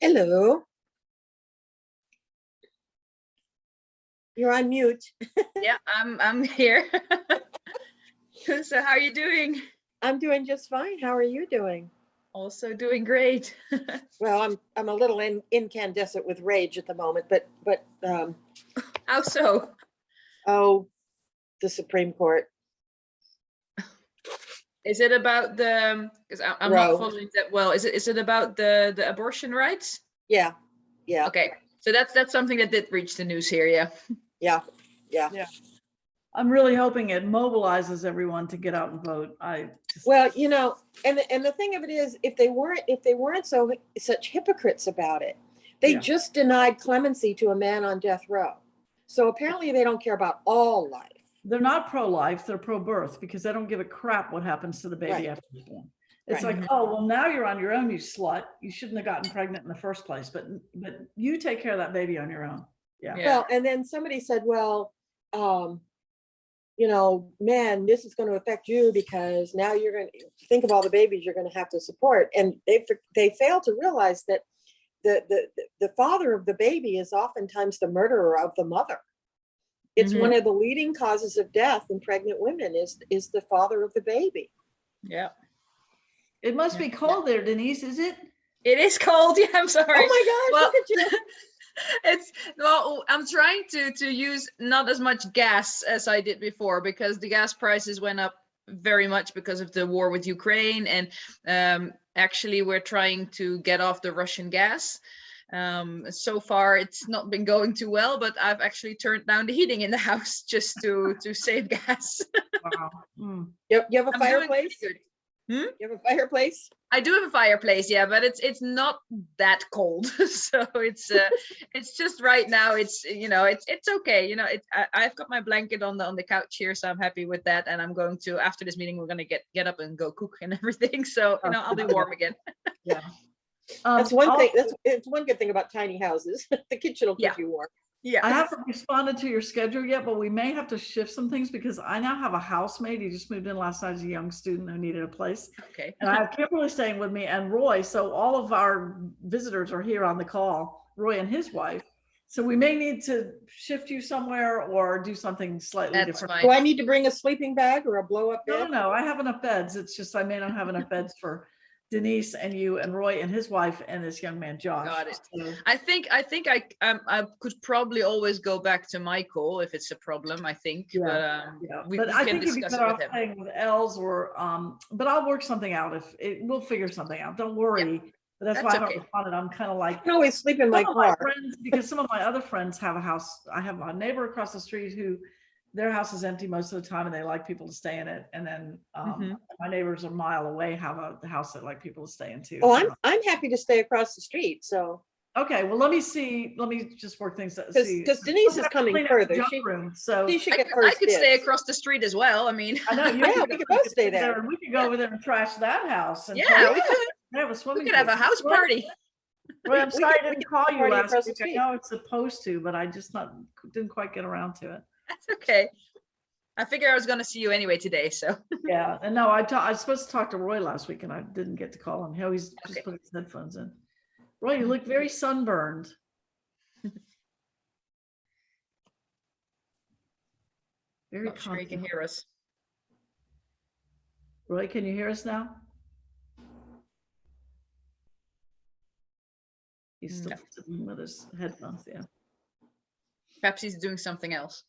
Hello. You're on mute. Yeah, I'm here. So how are you doing? I'm doing just fine. How are you doing? Also doing great. Well, I'm a little incandescent with rage at the moment, but How so? oh, the Supreme Court. Is it about the, because I'm not Roe. following that well. Is it about the abortion rights? Yeah. Okay, so that's something that did reach the news here. Yeah. Yeah. I'm really hoping it mobilizes everyone to get out and vote. Well, and the thing of it is, if they weren't such hypocrites about it, they just denied clemency to a man on death row. So apparently they don't care about all life. They're not pro-life, they're pro-birth, because they don't give a crap what happens to the baby after it's born. It's like, oh, well, now you're on your own, you slut. You shouldn't have gotten pregnant in the first place, but you take care of that baby on your own. Yeah. Well, and then somebody said, well, man, this is going to affect you because now you're going to think of all the babies you're going to have to support. And they fail to realize that the father of the baby is oftentimes the murderer of the mother. It's one of the leading causes of death in pregnant women is the father of the baby. Yeah. It must be cold there, Denise, is it? It is cold. Yeah, I'm sorry. Oh my gosh, look at you. I'm trying to use not as much gas as I did before because the gas prices went up very much because of the war with Ukraine, and actually we're trying to get off the Russian gas. So far it's not been going too well, but I've actually turned down the heating in the house just to save gas. Wow. Mm. You have a fireplace? You have a fireplace? I do have a fireplace, yeah, but it's not that cold. So it's just right now it's okay. I've got my blanket on the couch here, so I'm happy with that. And I'm going to, after this meeting, we're gonna get up and go cook and everything. So I'll be warm again. Yeah. That's one thing. It's one good thing about tiny houses. The kitchen will keep you warm. Yeah. I haven't responded to your schedule yet, but we may have to shift some things because I now have a housemate. He just moved in last night as a young student who needed a place. Okay. And I have Kimberly staying with me and Roy. So all of our visitors are here on the call, Roy and his wife. So we may need to shift you somewhere or do something slightly different. Do I need to bring a sleeping bag or a blow up bed? No, I have enough beds. It's just I may not have enough beds for Denise and you and Roy and his wife and this young man Josh. Got it. So, I think I could probably always go back to Michael if it's a problem. I think, we I can think if discuss you're it with him. playing with Els or but I'll work something out. We'll figure something out. Don't worry. Yeah. But that's why I haven't responded. I'm kind of like, I can always sleep in my car. Because some of my other friends have a house. I have a neighbor across the street who their house is empty most of the time and they like people to stay in it. And then my neighbors a mile away have a house that like people to stay in too. Oh, I'm happy to stay across the street. So okay, well let me just work things out. Because Denise is coming further. I could stay across the street as well. I mean, I know, we could both stay there. And we could go over there and trash that house. And we could have a swimming. We could have a house party. Well, I'm sorry I didn't call you last week. I know it's supposed to, but I just didn't quite get around to it. That's okay. I figured I was going to see you anyway today, so. Yeah, and no, I was supposed to talk to Roy last week, and I didn't get to call him. He's just put his headphones in. Roy, you look very sunburned. Very Not sure you can hear us. Roy, can you hear us now? He's still sitting with his headphones, yeah. Perhaps he's doing something else.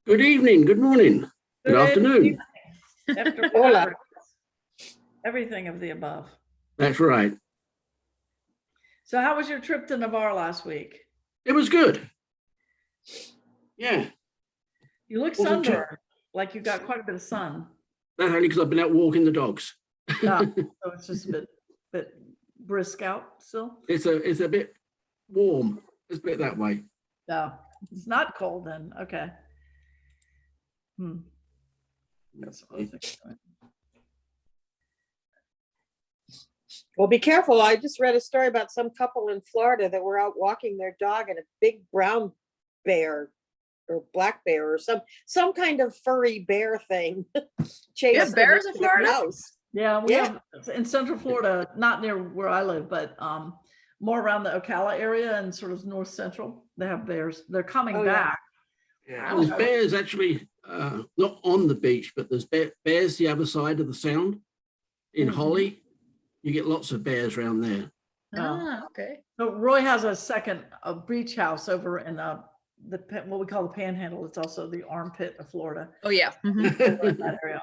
Good evening, good morning, good afternoon. After everything of the above. That's right. So how was your trip to Navarre last week? It was good. Yeah. You look sunburned, like you got quite a bit of sun. That's only because I've been out walking the dogs. So it's just a bit brisk out still. It's a bit warm. It's a bit that way. No, it's not cold then. Okay. That's Well, be careful. I just read a story about some couple in Florida that were out walking their dog and a big brown bear or black bear or some kind of furry bear thing. Chase Yeah, them bears in into the Florida? house. Yeah, we Yeah. have in Central Florida, not near where I live, but more around the Ocala area and sort of north central. They have bears. They're coming Oh, yeah. back. Yeah, there's bears actually not on the beach, but there's bears the other side of the sound in Mhm. Holly. You get lots of bears around there. Ah, okay. So Roy has a beach house over in what we call the Panhandle. It's also the armpit of Florida. Oh yeah. Mhm. Over in that area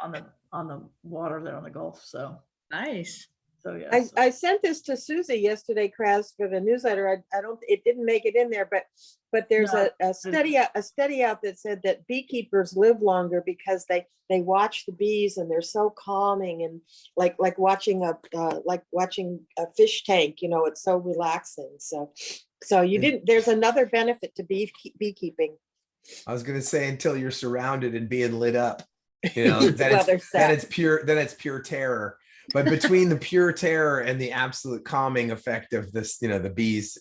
on the water there on the Gulf. So Nice. yes. I sent this to Susie yesterday, Kraz, for the newsletter. It didn't make it in there, but there's No, a study out that said that beekeepers live longer because they watch the bees and they're so calming, and like watching a fish tank, it's so relaxing. So there's another benefit to beekeeping. I was gonna say, until you're surrounded and being lit up, Well, then there's that. it's pure terror. But between the pure terror and the absolute calming effect of this, the bees,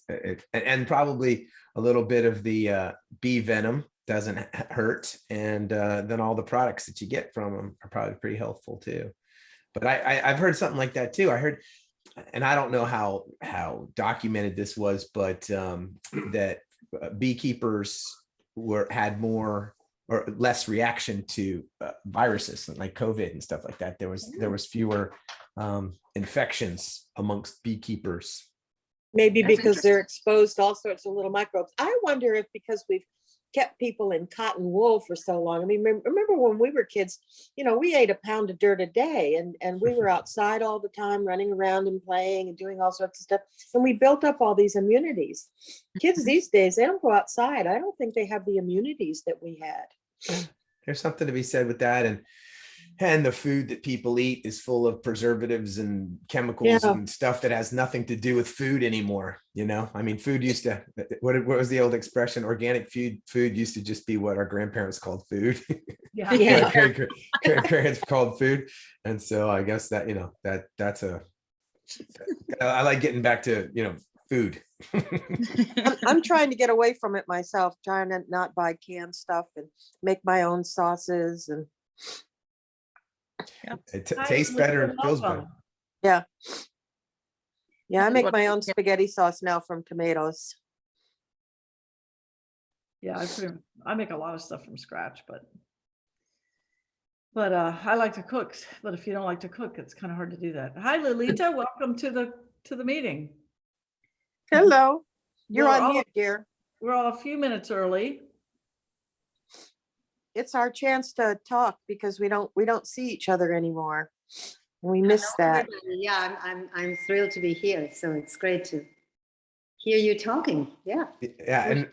and probably a little bit of the bee venom doesn't hurt, and then all the products that you get from them are probably pretty helpful too. But I've heard something like that too. I heard, and I don't know how documented this was, but that beekeepers had more or less reaction to viruses like COVID and stuff like that. There was fewer infections amongst beekeepers. Maybe That's because they're exposed to all sorts of little microbes. I wonder if because we've kept people in cotton wool for so long. I mean, remember when we were kids, we ate a pound of dirt a day, and we were outside all the time, running around and playing and doing all sorts of stuff. And we built up all these immunities. Kids these days, they don't go outside. I don't think they have the immunities that we had. There's something to be said with that. And the food that people eat is full of preservatives and chemicals and stuff that has nothing to do with food anymore. I mean, food used to, what was the old expression? Organic food used to just be what our grandparents called food. Yeah. Grandparents called food. And so I guess that, that's I like getting back to, food. I'm trying to get away from it myself, trying to not buy canned stuff and make my own sauces. And it tastes better and feels better. yeah, I make my own spaghetti sauce now from tomatoes. Yeah, I make a lot of stuff from scratch, but I like to cook. But if you don't like to cook, it's kind of hard to do that. Hi, Lilita. Welcome to the meeting. Hello, you're We're on all- mute, dear. We're all a few minutes early. It's our chance to talk because we don't see each other anymore. We miss that. Everybody. Yeah, I'm thrilled to be here. So it's great to hear you talking. Yeah. Yeah, and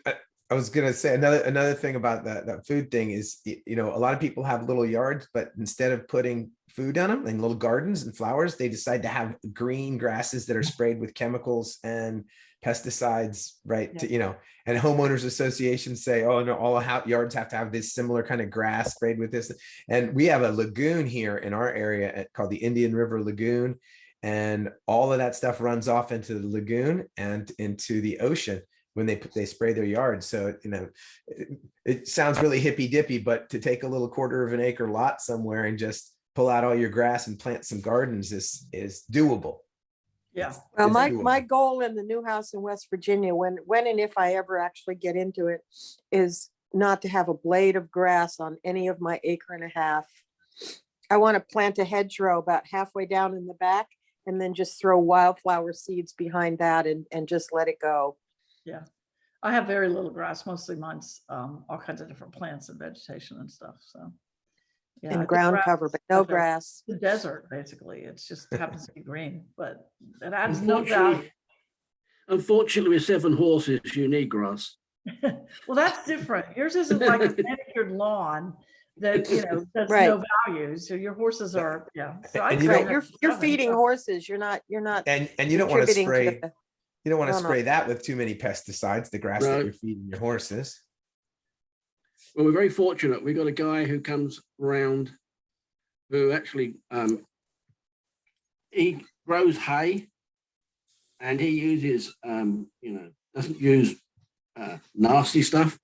I was gonna say another thing about that food thing is, a lot of people have little yards, but instead of putting food on them and little gardens and flowers, they decide to have green grasses that are sprayed with chemicals and pesticides, right? Yeah. And homeowners associations say, oh no, all yards have to have this similar kind of grass sprayed with this. And we have a lagoon here in our area called the Indian River Lagoon, and all of that stuff runs off into the lagoon and into the ocean when they spray their yards. So, it sounds really hippy dippy, but to take a little 1/4 of an acre lot somewhere and just pull out all your grass and plant some gardens is doable. Yeah. Well, It's my doable. goal in the new house in West Virginia, when and if I ever actually get into it, is not to have a blade of grass on any of my 1.5 acres. I want to plant a hedgerow about halfway down in the back, and then just throw wildflower seeds behind that and just let it go. Yeah. I have very little grass. Mostly mine's all kinds of different plants and vegetation and stuff. So yeah, I And think ground grass cover, is but no like grass. the desert, basically. It's just happens to be green, but it adds no value. Unfortunately, with 7 horses, you need grass. Well, that's different. Yours isn't like a manicured lawn that, that's Right. no value. So your horses are, yeah. So I And you agree don't- Right, with you're seven, feeding so- horses. You're not And you don't want to contributing spray. the- You don't want to No, no. spray that with too many pesticides, the grass that Right. you're feeding your horses. Well, we're very fortunate. We've got a guy who comes around who actually he grows hay, and he uses doesn't use nasty stuff.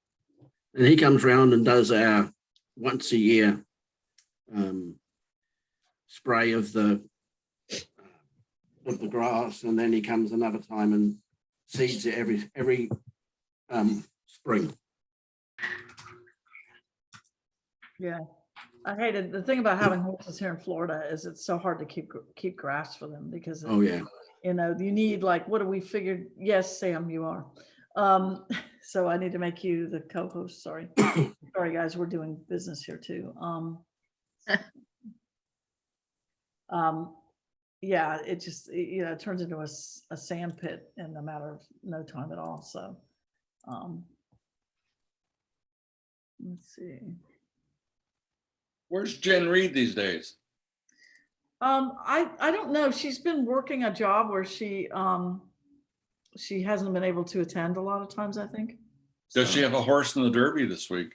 And he comes around and does our once a year spray of the grass, and then he comes another time and seeds it every spring. Yeah, I hate it. The thing about having horses here in Florida is it's so hard to keep grass for them because Oh yeah. you know, you need like, what do we figured? Yes, Sam, you are. So I need to make you the co-host. Sorry. Sorry, guys, we're doing business here too. Yeah, it just, you know, it turns into a sand pit in a matter of no time at all. So, let's see. Where's Jen Reed these days? I don't know. She's been working a job where she hasn't been able to attend a lot of times, I think. Does she have a horse in the Derby this week?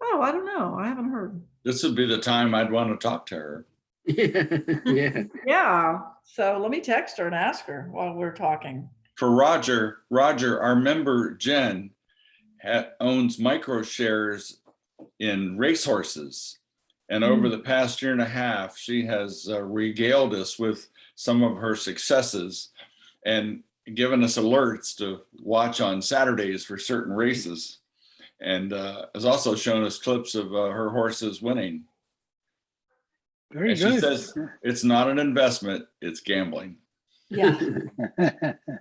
Oh, I don't know. I haven't heard. This would be the time I'd want to talk to her. Yeah. Yeah. So let me text her and ask her while we're talking. For Roger, our member Jen owns micro shares in racehorses. And over the past year and a half, she has regaled us with some of her successes and given us alerts to watch on Saturdays for certain races. And has also shown us clips of her horses winning. Very and good. She says it's not an investment, it's gambling. Yeah.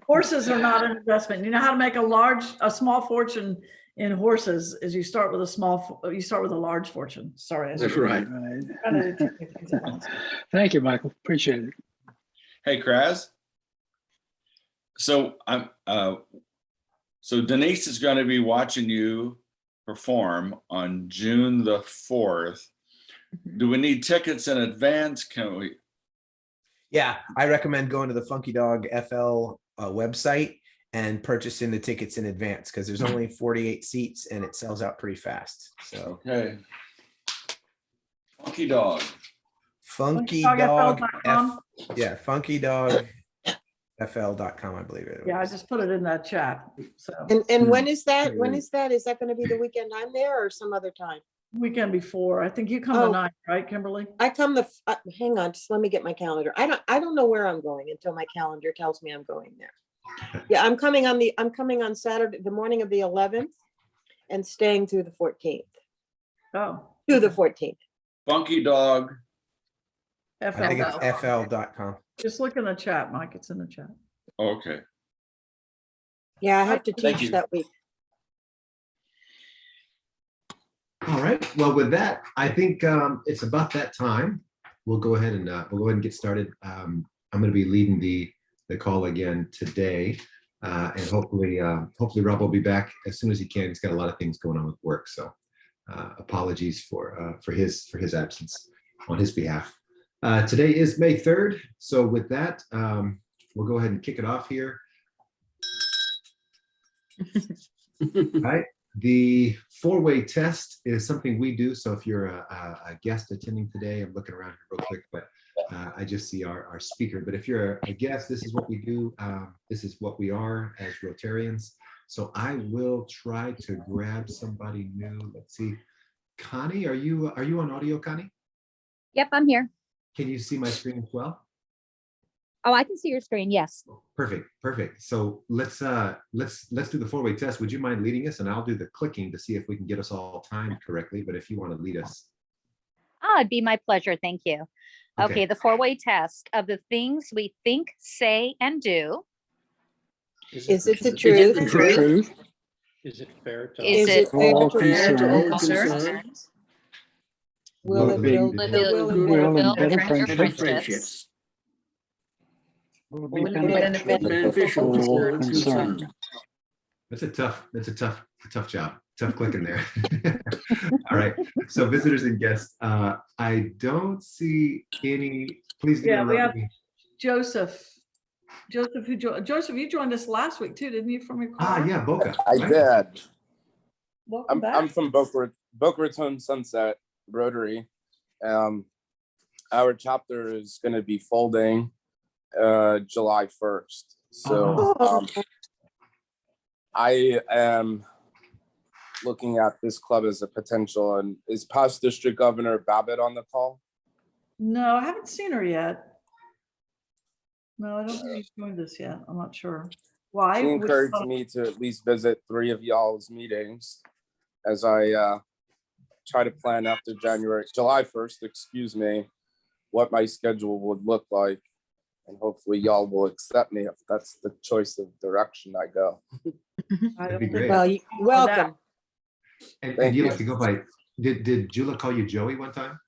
Horses are not an investment. You know how to make a small fortune in horses is you start with a large fortune. Sorry. That's right. Thank you, Michael. Appreciate it. Hey, Kraz. So so Denise is going to be watching you perform on June the 4th. Do we need tickets in advance? Can we? Yeah, I recommend going to the Funky Dog FL website and purchasing the tickets in advance because there's only 48 seats and it sells out pretty fast. So Okay. Funky Dog. Funky Dog FL.com. Yeah, funkydogfl.com, I believe it. Yeah, I just put it in that chat. So And when is that? When is that? Is that going to be the weekend I'm there or some other time? weekend before. I think you come Oh. the 9th, right, Kimberly? I come hang on, just let me get my calendar. I don't know where I'm going until my calendar tells me I'm going there. Yeah, I'm coming on Saturday, the morning of the 11th and staying through the 14th. Oh. To the 14th. Funky Dog. I think it's fl.com. Just look in the chat, Mike. It's in the chat. Okay. Yeah, I have to Thank teach you. that week. All right. Well, with that, I think it's about that time. We'll go ahead and get started. I'm going to be leading the call again today, and hopefully Rob will be back as soon as he can. He's got a lot of things going on with work, so apologies for his absence on his behalf. Today is May 3rd, so with that, we'll go ahead and kick it off here. All right. The four-way test is something we do. So if you're a guest attending today, I'm looking around here real quick, but I just see our speaker. But if you're a guest, this is what we do. This is what we are as Rotarians. So I will try to grab somebody new. Let's see. Connie, are you on audio, Connie? Yep, I'm here. Can you see my screen as well? Oh, I can see your screen. Yes. Perfect. So let's do the four-way test. Would you mind leading us? And I'll do the clicking to see if we can get us all timed correctly. But if you want to lead us. Oh, it'd be my pleasure. Thank you. Okay, the four-way test of the things we think, say, and do. Is it the truth? Is it truth? Is it fair to Is it fair all to all concerns? concerns? Will it build Goodwill and better friendships? friendships? Will be Will it be beneficial to all concerned. That's a tough job. Tough clicking there. All right. So visitors and guests, I don't see any. Please do Yeah, we have me. Joseph. Joseph, you joined us last week too, didn't you, from your car? Yeah, Boca. I did. Welcome back. I'm from Boca Raton Sunset Rotary. Our chapter is going to be folding July 1st. So I am looking at this club as a potential. And is past District Governor Babbitt on the call? No, I haven't seen her yet. No, I don't think she's joined us yet. I'm not sure. Why? She encouraged me to at least visit 3 of y'all's meetings as I try to plan after July 1st, excuse me, what my schedule would look like. And hopefully y'all will accept me if that's the choice of direction I go. That'd be great. Well, welcome. And you like to go by, did Jula call you Joey one time?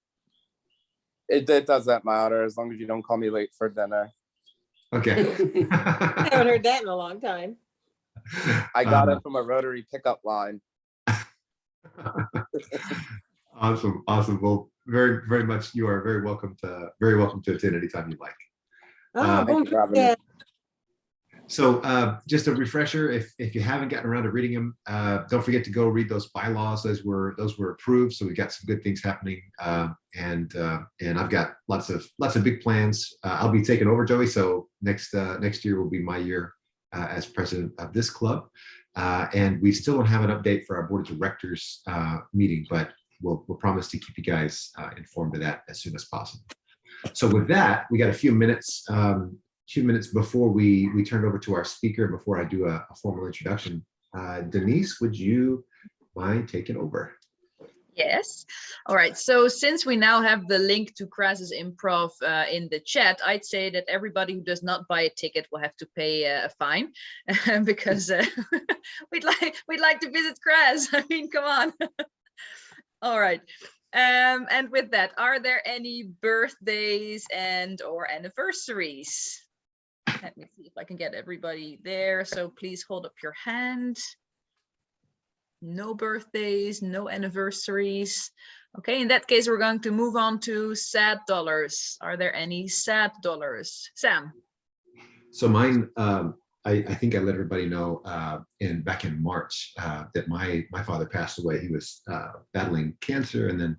It doesn't matter as long as you don't call me late for dinner. Okay. I haven't heard that in a long time. I got it from a Rotary pickup line. Awesome. Well, very, very much. You are very welcome to attend anytime you like. Oh, Thank you for having me. So just a refresher, if you haven't gotten around to reading them, don't forget to go read those bylaws. Those were approved. So we got some good things happening. And I've got lots of big plans. I'll be taking over, Joey. So next year will be my year as president of this club. And we still don't have an update for our board of directors meeting, but we'll promise to keep you guys informed of that as soon as possible. So with that, we got a few minutes before we turn it over to our speaker, before I do a formal introduction. Denise, would you mind taking over? Yes. All right. So since we now have the link to Kras's improv in the chat, I'd say that everybody who does not buy a ticket will have to pay a fine because we'd like to visit Kras. I mean, come on. All right. And with that, are there any birthdays and or anniversaries? Let me see if I can get everybody there. So please hold up your hand. No birthdays, no anniversaries. Okay, in that case, we're going to move on to sad dollars. Are there any sad dollars? Sam? So mine, I think I let everybody know back in March that my father passed away. He was battling cancer and then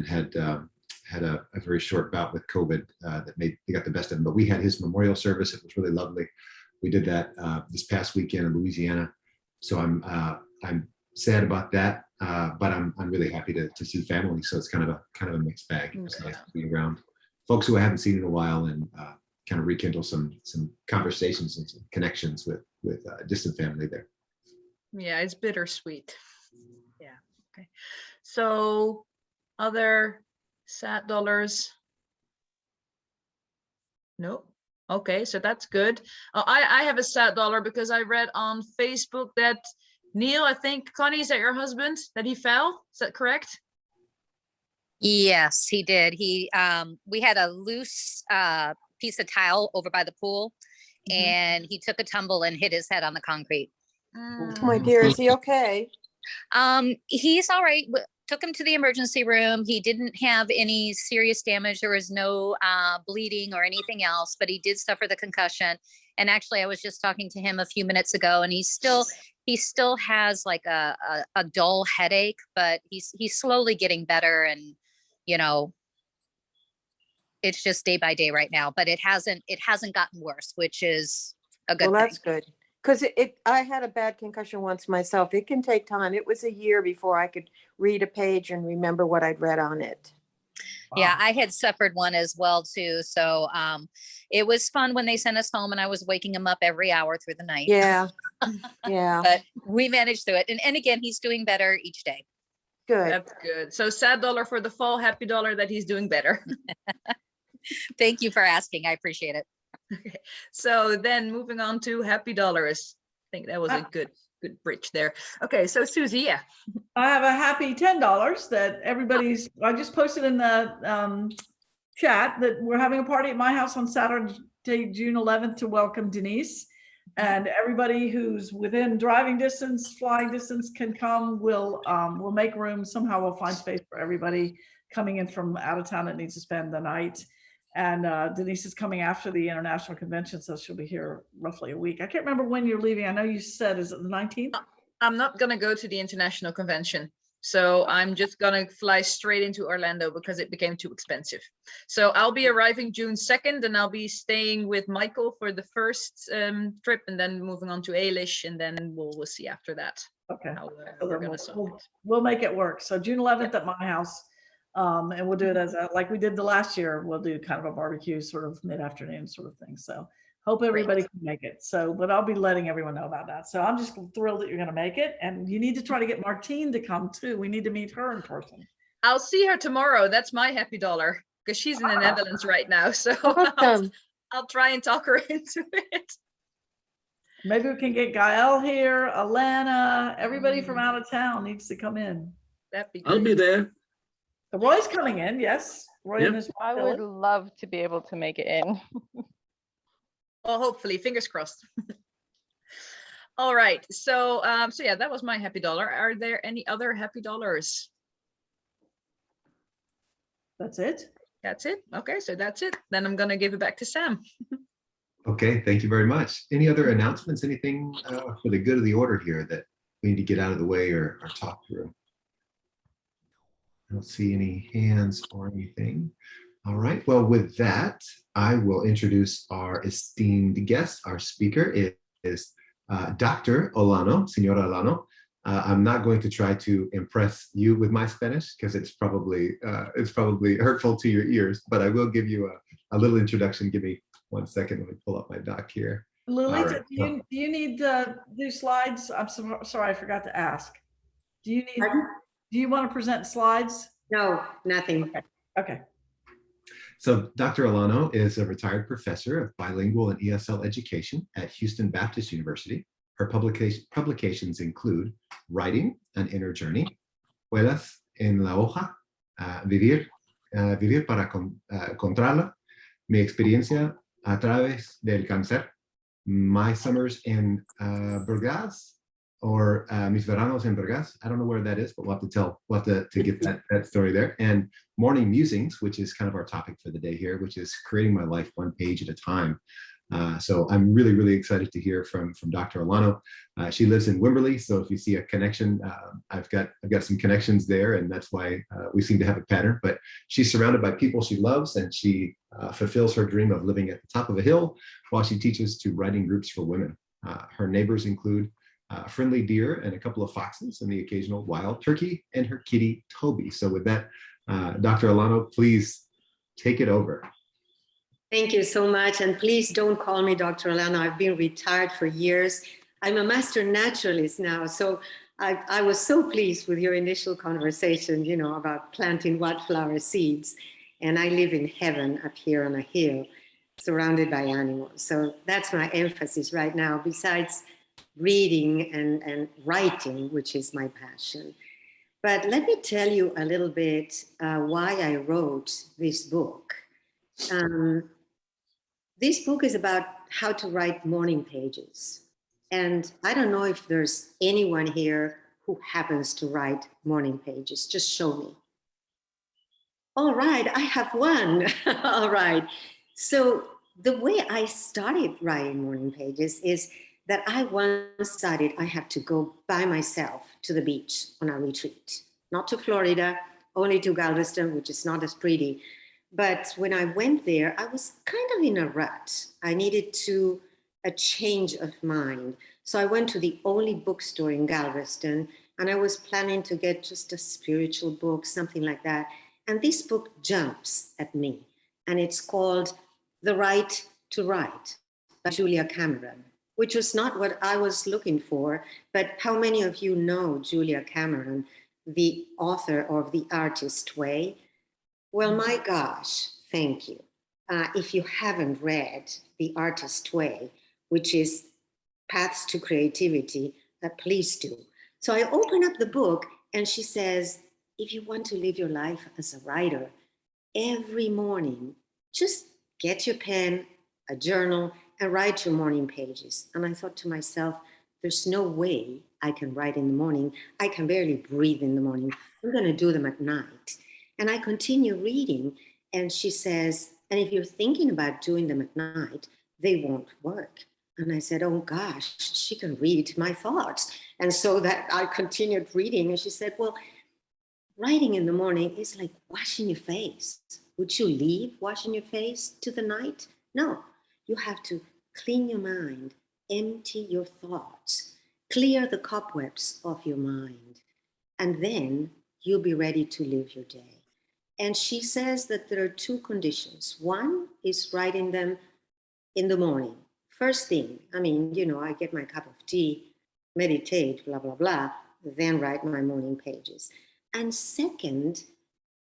had a very short bout with COVID he got the best of him. But we had his memorial service. It was really lovely. We did that this past weekend in Louisiana. So I'm sad about that, but I'm really happy to see family. So it's kind of a mixed bag. It's nice to be around folks who I haven't seen in a while and kind of rekindle some conversations and some connections with distant family there. Yeah, it's bittersweet. Yeah. Okay. So other sad dollars? No. Okay, so that's good. I have a sad dollar because I read on Facebook that Neil, I think, Connie, is that your husband, that he fell? Is that correct? Yes, he did. We had a loose piece of tile over by the pool, and he took a tumble and hit his head on the concrete. Oh, my dear, is he okay? He's all right. Took him to the emergency room. He didn't have any serious damage. There was no bleeding or anything else, but he did suffer the concussion. And actually, I was just talking to him a few minutes ago, and he still has like a dull headache, but he's slowly getting better. And it's just day by day right now. But it hasn't gotten worse, which is a good thing. Well, that's good. Because I had a bad concussion once myself. It can take time. It was a year before I could read a page and remember what I'd read on it. Yeah, I had suffered one as well too. So it was fun when they sent us home and I was waking him up every hour through the night. Yeah. Yeah. But we managed through it. And again, he's doing better each day. Good. That's good. So sad dollar for the fall, happy dollar that he's doing better. Thank you for asking. I appreciate it. Okay. So then moving on to happy dollars. I think that was a good bridge there. Okay, so Susie, yeah. I have a happy $10 that I just posted in the chat that we're having a party at my house on Saturday, June 11th to welcome Denise. And everybody who's within driving distance, flying distance can come. We'll make room. Somehow we'll find space for everybody coming in from out of town that needs to spend the night. And Denise is coming after the international convention, so she'll be here roughly a week. I can't remember when you're leaving. I know you said, is it the 19th? I'm not going to go to the international convention. So I'm just going to fly straight into Orlando because it became too expensive. So I'll be arriving June 2nd and I'll be staying with Michael for the first trip and then moving on to Ailish and then we'll see after that. Okay. how So we're then gonna solve we'll, it. we'll make it work. So June 11th at my house. And we'll do it as like we did the last year. We'll do kind of a barbecue sort of mid-afternoon sort of thing. So hope everybody can make it. So, but I'll be letting everyone know about that. So I'm just thrilled that you're going to make it. And you need to try to get Martine to come too. We need to meet her in person. I'll see her tomorrow. That's my happy dollar because she's in the Netherlands right now. So Awesome. I'll try and talk her into it. Maybe we can get Gael here, Alana, everybody from out of town needs to come in. That'd be I'll be great. there. Roy's coming in, yes. Roy Yep. and his I would love to be able to make it in. Well, hopefully, fingers crossed. All right. So, so yeah, that was my happy dollar. Are there any other happy dollars? That's it. That's it. Okay, so that's it. Then I'm gonna give it back to Sam. Okay, thank you very much. Any other announcements, anything for the good of the order here that we need to get out of the way or talk through? I don't see any hands or anything. All right, well, with that, I will introduce our esteemed guest. Our speaker is Dr. Olano, Senora Olano. I'm not going to try to impress you with my Spanish because it's probably hurtful to your ears, but I will give you a little introduction. Give me 1 second. Let me pull up my doc here. Lilita, right. do you need to do slides? I'm sorry, I forgot to ask. Do you want to present slides? No, nothing. Okay. So Dr. Olano is a retired professor of bilingual and ESL education at Houston Baptist University. Her publications include Writing, An Inner Journey, Huellas en la Hoja, Vivir para Encontrarla, Mi Experiencia a Través del Cáncer, My Summers in Burgas, or Mis Veranos en Burgas. I don't know where that is, but we'll have to get that story there. And Morning Musings, which is kind of our topic for the day here, which is creating my life one page at a time. So I'm really, really excited to hear from Dr. Olano. She lives in Wimberley, so if you see a connection, I've got some connections there, and that's why we seem to have a pattern. But she's surrounded by people she loves, and she fulfills her dream of living at the top of a hill while she teaches to writing groups for women. Her neighbors include a friendly deer and a couple of foxes, and the occasional wild turkey and her kitty Toby. So with that, Dr. Olano, please take it over. Thank you so much. And please don't call me Dr. Olano. I've been retired for years. I'm a master naturalist now. So I was so pleased with your initial conversation, about planting wildflower seeds. And I live in heaven up here on a hill, surrounded by animals. So that's my emphasis right now, besides reading and writing, which is my passion. But let me tell you a little bit why I wrote this book. This book is about how to write morning pages. And I don't know if there's anyone here who happens to write morning pages. Just show me. All right, I have one. All right. So the way I started writing morning pages is that I once decided I had to go by myself to the beach on a retreat. Not to Florida, only to Galveston, which is not as pretty. But when I went there, I was kind of in a rut. I needed a change of mind. So I went to the only bookstore in Galveston, and I was planning to get just a spiritual book, something like that. And this book jumps at me, and it's called The Right to Write by Julia Cameron, which was not what I was looking for. But how many of you know Julia Cameron, the author of The Artist Way? Well, my gosh, thank you. If you haven't read The Artist Way, which is Paths to Creativity, please do. So I open up the book and she says, if you want to live your life as a writer, every morning, just get your pen, a journal, and write your morning pages. And I thought to myself, there's no way I can write in the morning. I can barely breathe in the morning. I'm going to do them at night. And I continue reading, and she says, and if you're thinking about doing them at night, they won't work. And I said, oh gosh, she can read my thoughts. And so that I continued reading, and she said, well, writing in the morning is like washing your face. Would you leave washing your face to the night? No, you have to clean your mind, empty your thoughts, clear the cobwebs of your mind, and then you'll be ready to live your day. And she says that there are two conditions. One is writing them in the morning. First thing, I mean, you know, I get my cup of tea, meditate, blah, blah, blah, then write my morning pages. And second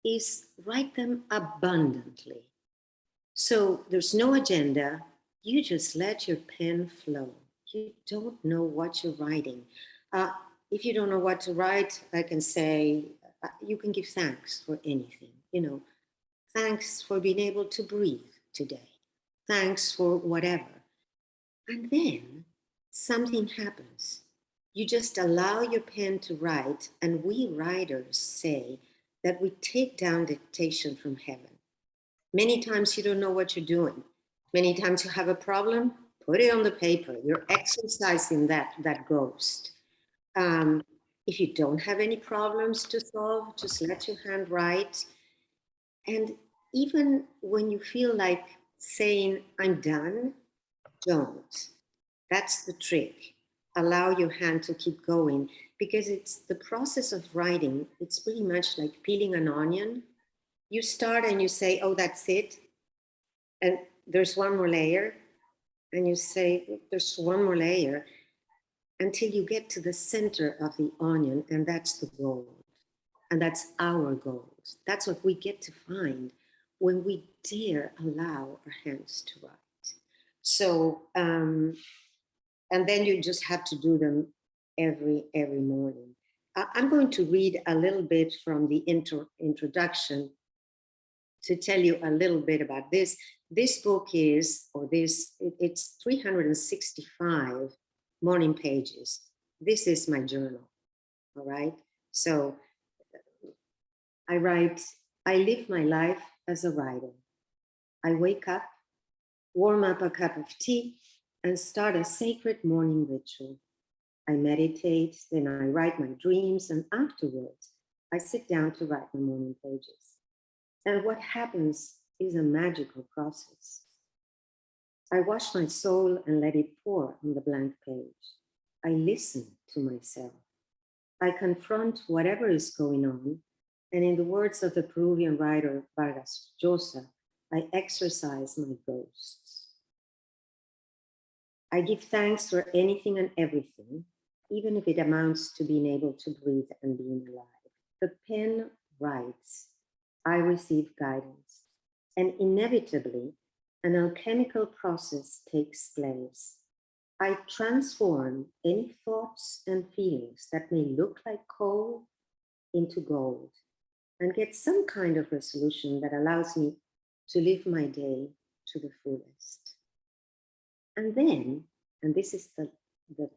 is write them abundantly. So there's no agenda. You just let your pen flow. You don't know what you're writing. If you don't know what to write, I can say, you can give thanks for anything. You know, thanks for being able to breathe today. Thanks for whatever. And then something happens. You just allow your pen to write, and we writers say that we take down dictation from heaven. Many times you don't know what you're doing. Many times you have a problem, put it on the paper. You're exercising that ghost. If you don't have any problems to solve, just let your hand write. And even when you feel like saying, I'm done, don't. That's the trick. Allow your hand to keep going, because it's the process of writing. It's pretty much like peeling an onion. You start and you say, oh, that's it. And there's one more layer. And you say, there's one more layer, until you get to the center of the onion, and that's the gold. And that's our gold. That's what we get to find when we dare allow our hands to write. So, and then you just have to do them every morning. I'm going to read a little bit from the introduction to tell you a little bit about this. This book is, it's 365 morning pages. This is my journal, all right? So I write, I live my life as a writer. I wake up, warm up a cup of tea, and start a sacred morning ritual. I meditate, then I write my dreams, and afterwards, I sit down to write my morning pages. And what happens is a magical process. I wash my soul and let it pour on the blank page. I listen to myself. I confront whatever is going on, and in the words of the Peruvian writer Vargas Llosa, I exorcise my ghosts. I give thanks for anything and everything, even if it amounts to being able to breathe and being alive. The pen writes, I receive guidance, and inevitably, an alchemical process takes place. I transform any thoughts and feelings that may look like coal into gold, and get some kind of resolution that allows me to live my day to the fullest. And then, and this is the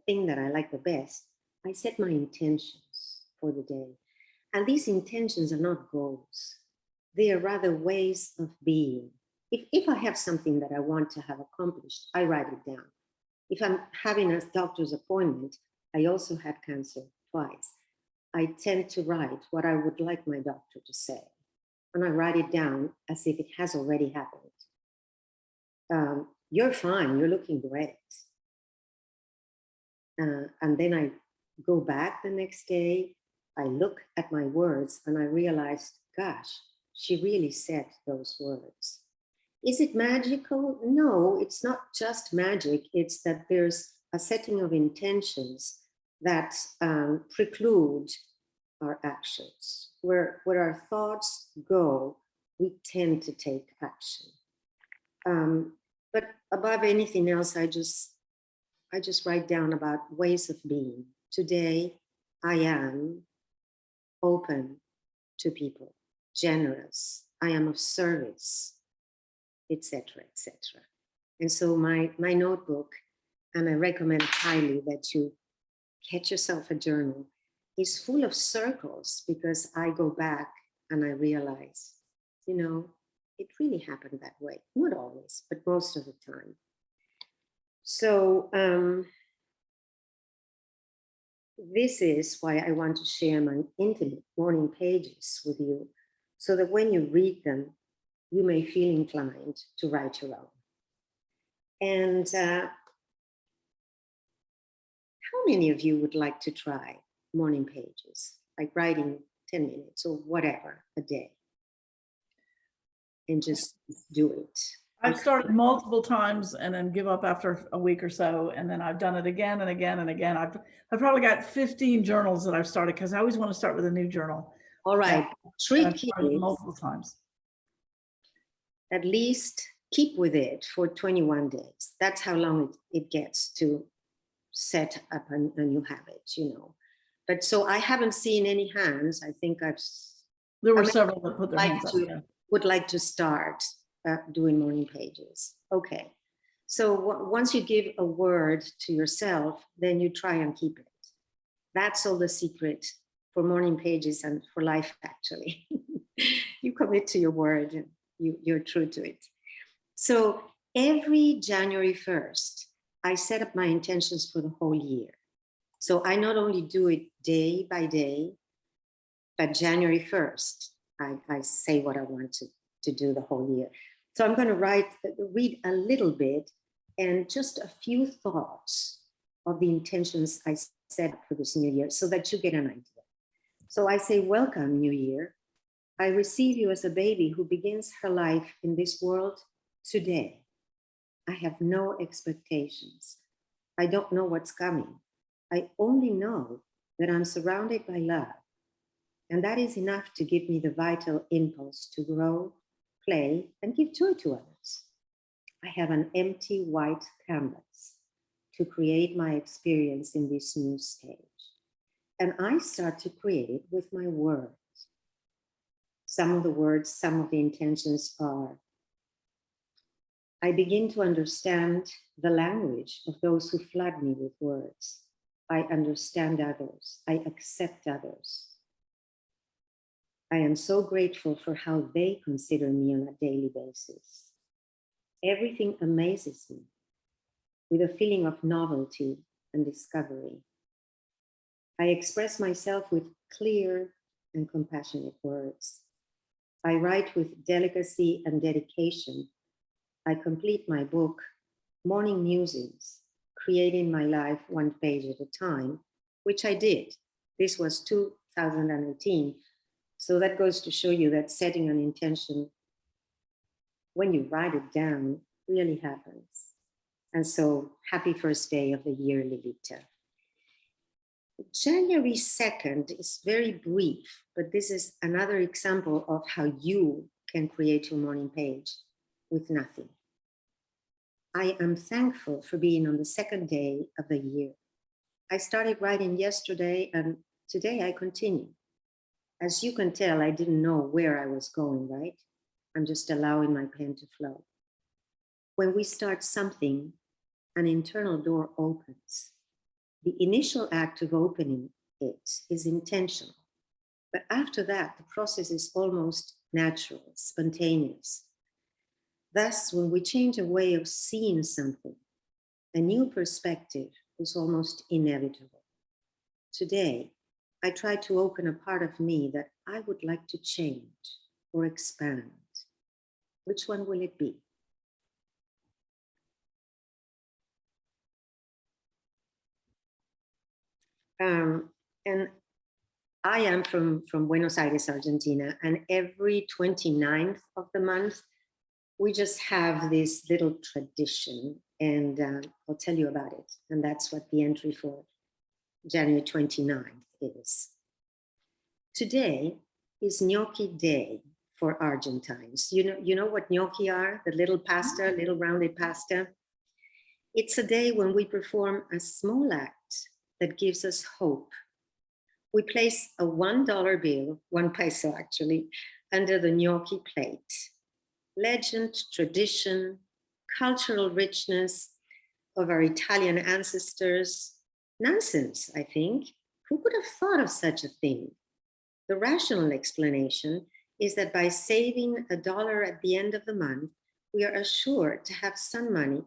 thing that I like the best, I set my intentions for the day. And these intentions are not goals. They are rather ways of being. If I have something that I want to have accomplished, I write it down. If I'm having a doctor's appointment, I also had cancer twice. I tend to write what I would like my doctor to say. And I write it down as if it has already happened. You're fine, you're looking great. And then I go back the next day, I look at my words and I realize, gosh, she really said those words. Is it magical? No, it's not just magic. It's that there's a setting of intentions that preclude our actions. Where our thoughts go, we tend to take action. But above anything else, I just write down about ways of being. Today, I am open to people, generous, I am of service, etc., etc. And so my notebook, and I recommend highly that you get yourself a journal, is full of circles, because I go back and I realize, you know, it really happened that way. Not always, but most of the time. So this is why I want to share my intimate morning pages with you, so that when you read them, you may feel inclined to write your own. And how many of you would like to try morning pages, like writing 10 minutes or whatever a day? And just do it. I've started multiple times and then give up after a week or so. And then I've done it again and again and again. I've probably got 15 journals that I've started because I always want to start with a new journal. All right. I've tried multiple times. At least keep with it for 21 days. That's how long it gets to set up a new habit, you know. But so I haven't seen any hands. I think there were several that put their hands up. Yeah. Would like to start doing morning pages. Okay. So once you give a word to yourself, then you try and keep it. That's all the secret for morning pages and for life, actually. You commit to your word and you're true to it. So every January 1st, I set up my intentions for the whole year. So I not only do it day by day, but January 1st, I say what I want to do the whole year. So I'm going to read a little bit and just a few thoughts of the intentions I set for this new year so that you get an idea. So I say, welcome, new year. I receive you as a baby who begins her life in this world today. I have no expectations. I don't know what's coming. I only know that I'm surrounded by love. And that is enough to give me the vital impulse to grow, play, and give joy to others. I have an empty white canvas to create my experience in this new stage. And I start to create it with my words. Some of the words, some of the intentions are, I begin to understand the language of those who flood me with words. I understand others. I accept others. I am so grateful for how they consider me on a daily basis. Everything amazes me with a feeling of novelty and discovery. I express myself with clear and compassionate words. I write with delicacy and dedication. I complete my book, Morning Musings, creating my life one page at a time, which I did. This was 2018. So that goes to show you that setting an intention, when you write it down, really happens. And so happy first day of the year, Lilita. January 2nd is very brief, but this is another example of how you can create your morning page with nothing. I am thankful for being on the second day of the year. I started writing yesterday and today I continue. As you can tell, I didn't know where I was going, right? I'm just allowing my pen to flow. When we start something, an internal door opens. The initial act of opening it is intentional. But after that, the process is almost natural, spontaneous. Thus, when we change a way of seeing something, a new perspective is almost inevitable. Today, I try to open a part of me that I would like to change or expand. Which one will it be? And I am from Buenos Aires, Argentina, and every 29th of the month, we just have this little tradition, and I'll tell you about it. And that's what the entry for January 29th is. Today is Gnocchi Day for Argentines. You know what gnocchi are? The little pasta, little rounded pasta. It's a day when we perform a small act that gives us hope. We place a $1 bill, 1 peso actually, under the gnocchi plate. Legend, tradition, cultural richness of our Italian ancestors. Nonsense, I think. Who could have thought of such a thing? The rational explanation is that by saving $1 at the end of the month, we are assured to have some money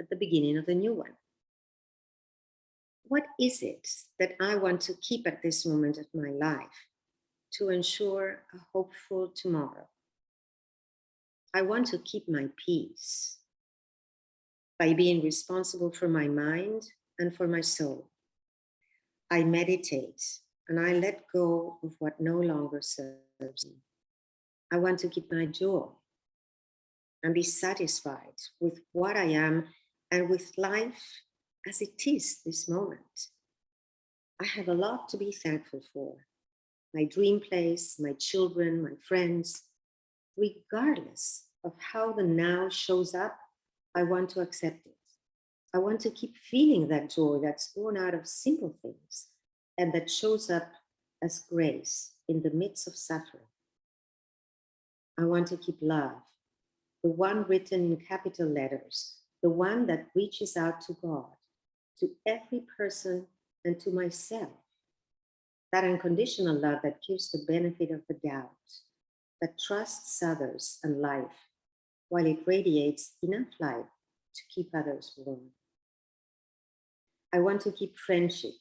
at the beginning of the new one. What is it that I want to keep at this moment of my life to ensure a hopeful tomorrow? I want to keep my peace by being responsible for my mind and for my soul. I meditate and I let go of what no longer serves me. I want to keep my joy and be satisfied with what I am and with life as it is this moment. I have a lot to be thankful for. My dream place, my children, my friends. Regardless of how the now shows up, I want to accept it. I want to keep feeling that joy that's born out of simple things and that shows up as grace in the midst of suffering. I want to keep love, the one written in capital letters, the one that reaches out to God, to every person, and to myself. That unconditional love that gives the benefit of the doubt, that trusts others and life, while it radiates enough light to keep others warm. I want to keep friendship,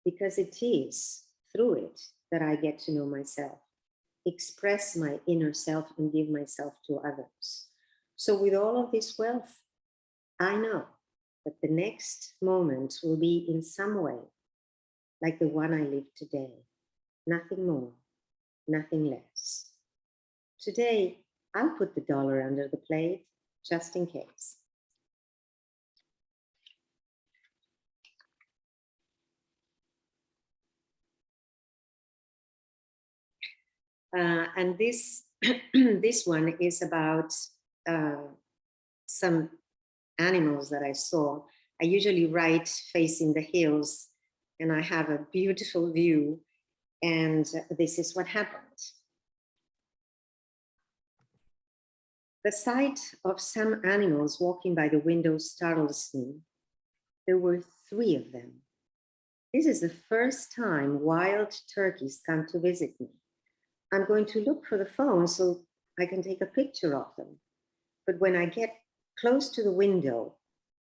because it is through it that I get to know myself, express my inner self, and give myself to others. So with all of this wealth, I know that the next moment will be in some way like the one I live today. Nothing more, nothing less. Today, I'll put the dollar under the plate just in case. And this, this one is about some animals that I saw. I usually write facing the hills, and I have a beautiful view, and this is what happened. The sight of some animals walking by the window startles me. There were 3 of them. This is the first time wild turkeys come to visit me. I'm going to look for the phone so I can take a picture of them. But when I get close to the window,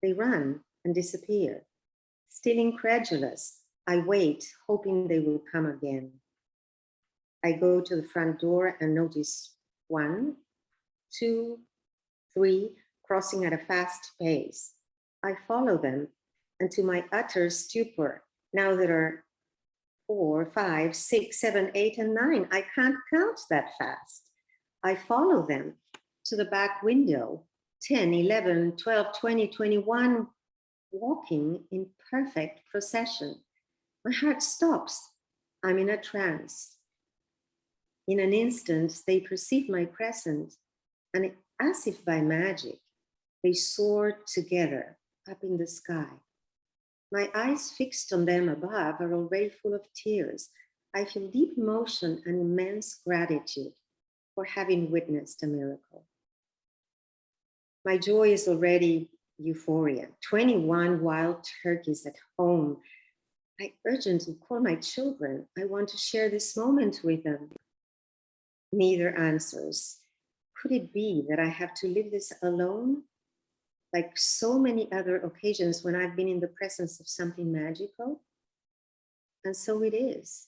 they run and disappear. Still incredulous, I wait, hoping they will come again. I go to the front door and notice 1, 2, 3 crossing at a fast pace. I follow them, and to my utter stupor, now there are 4, 5, 6, 7, 8, and 9. I can't count that fast. I follow them to the back window, 10, 11, 12, 20, 21, walking in perfect procession. My heart stops. I'm in a trance. In an instant, they perceive my presence, and as if by magic, they soar together up in the sky. My eyes fixed on them above are already full of tears. I feel deep emotion and immense gratitude for having witnessed a miracle. My joy is already euphoria. 21 wild turkeys at home. I urgently call my children. I want to share this moment with them. Neither answers. Could it be that I have to live this alone? Like so many other occasions when I've been in the presence of something magical? And so it is.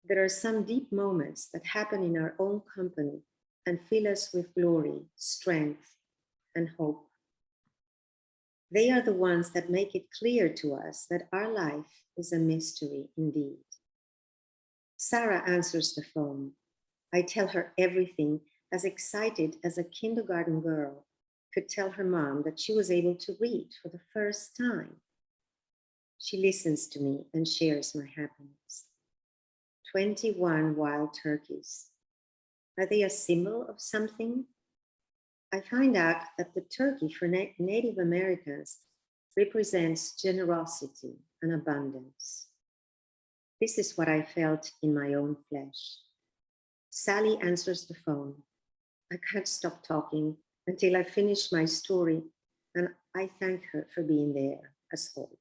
There are some deep moments that happen in our own company and fill us with glory, strength, and hope. They are the ones that make it clear to us that our life is a mystery indeed. Sarah answers the phone. I tell her everything, as excited as a kindergarten girl could tell her mom that she was able to read for the first time. She listens to me and shares my happiness. 21 wild turkeys. Are they a symbol of something? I find out that the turkey for Native Americans represents generosity and abundance. This is what I felt in my own flesh. Sally answers the phone. I can't stop talking until I finish my story, and I thank her for being there as always.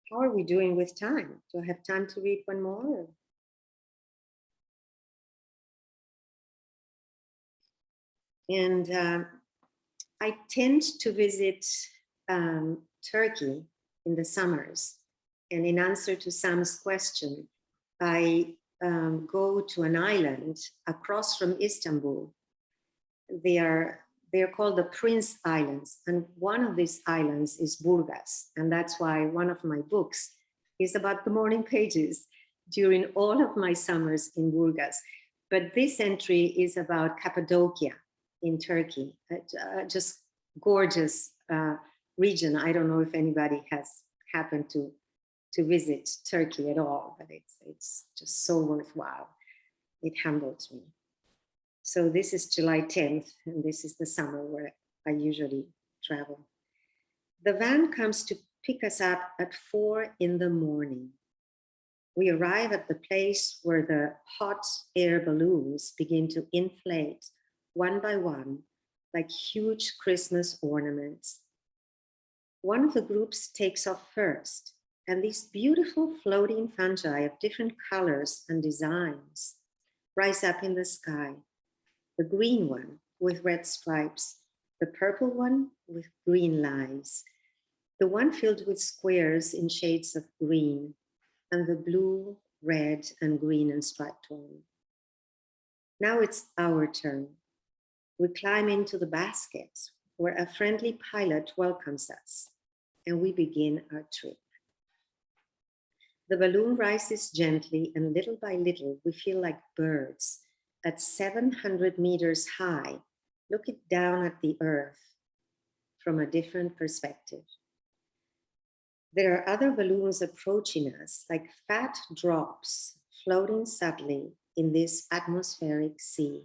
How are we doing with time? Do I have time to read one more? And I tend to visit Turkey in the summers. And in answer to Sam's question, I go to an island across from Istanbul. They are They are called the Prince Islands. And one of these islands is Burgas. And that's why one of my books is about the morning pages during all of my summers in Burgas. But this entry is about Cappadocia in Turkey, just gorgeous region. I don't know if anybody has happened to visit Turkey at all, but it's just so worthwhile. It humbles me. So this is July 10th, and this is the summer where I usually travel. The van comes to pick us up at 4 in the morning. We arrive at the place where the hot air balloons begin to inflate one by one, like huge Christmas ornaments. One of the groups takes off first, and these beautiful floating fungi of different colors and designs rise up in the sky. The green one with red stripes, the purple one with green lines, the one filled with squares in shades of green, and the blue, red, and green and striped one. Now it's our turn. We climb into the baskets where a friendly pilot welcomes us, and we begin our trip. The balloon rises gently, and little by little, we feel like birds at 700 meters high, looking down at the earth from a different perspective. There are other balloons approaching us like fat drops floating subtly in this atmospheric sea.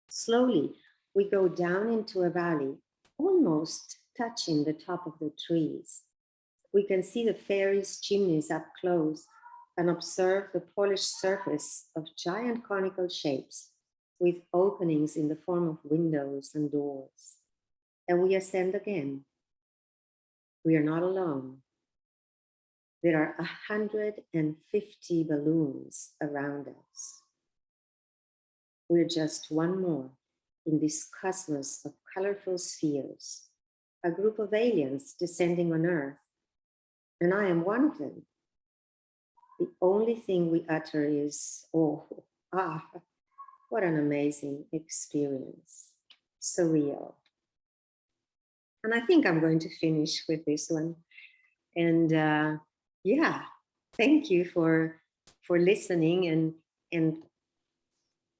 Slowly, we go down into a valley, almost touching the top of the trees. We can see the ferry's chimneys up close and observe the polished surface of giant conical shapes with openings in the form of windows and doors. And we ascend again. We are not alone. There are 150 balloons around us. We're just one more in this cosmos of colorful spheres, a group of aliens descending on Earth, and I am one of them. The only thing we utter is, oh, what an amazing experience, surreal. And I think I'm going to finish with this one. And yeah, thank you for listening. And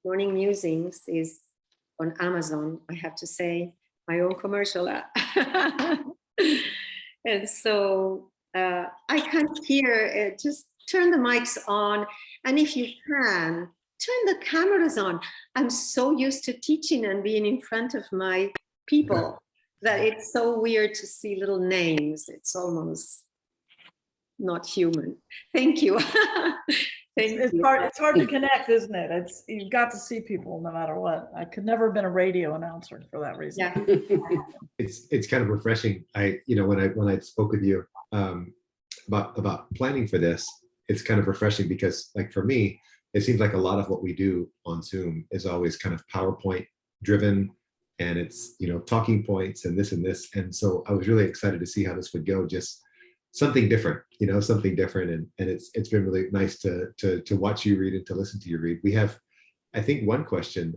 Morning Musings is on Amazon, I have to say, my own commercial. And so I can't hear, just turn the mics on. And if you can, turn the cameras on. I'm so used to teaching and being in front of my people that it's so weird to see little names. It's almost not human. Thank you. It's hard to connect, isn't it? You've got to see people no matter what. I could never have been a radio announcer for that reason. Yeah. It's kind of refreshing. When I spoke with you about planning for this, it's kind of refreshing because, like, for me, it seems like a lot of what we do on Zoom is always kind of PowerPoint driven, and it's, talking points and this and this. And so I was really excited to see how this would go. Just something different, something different. And it's been really nice to watch you read and to listen to you read. We have, I think, one question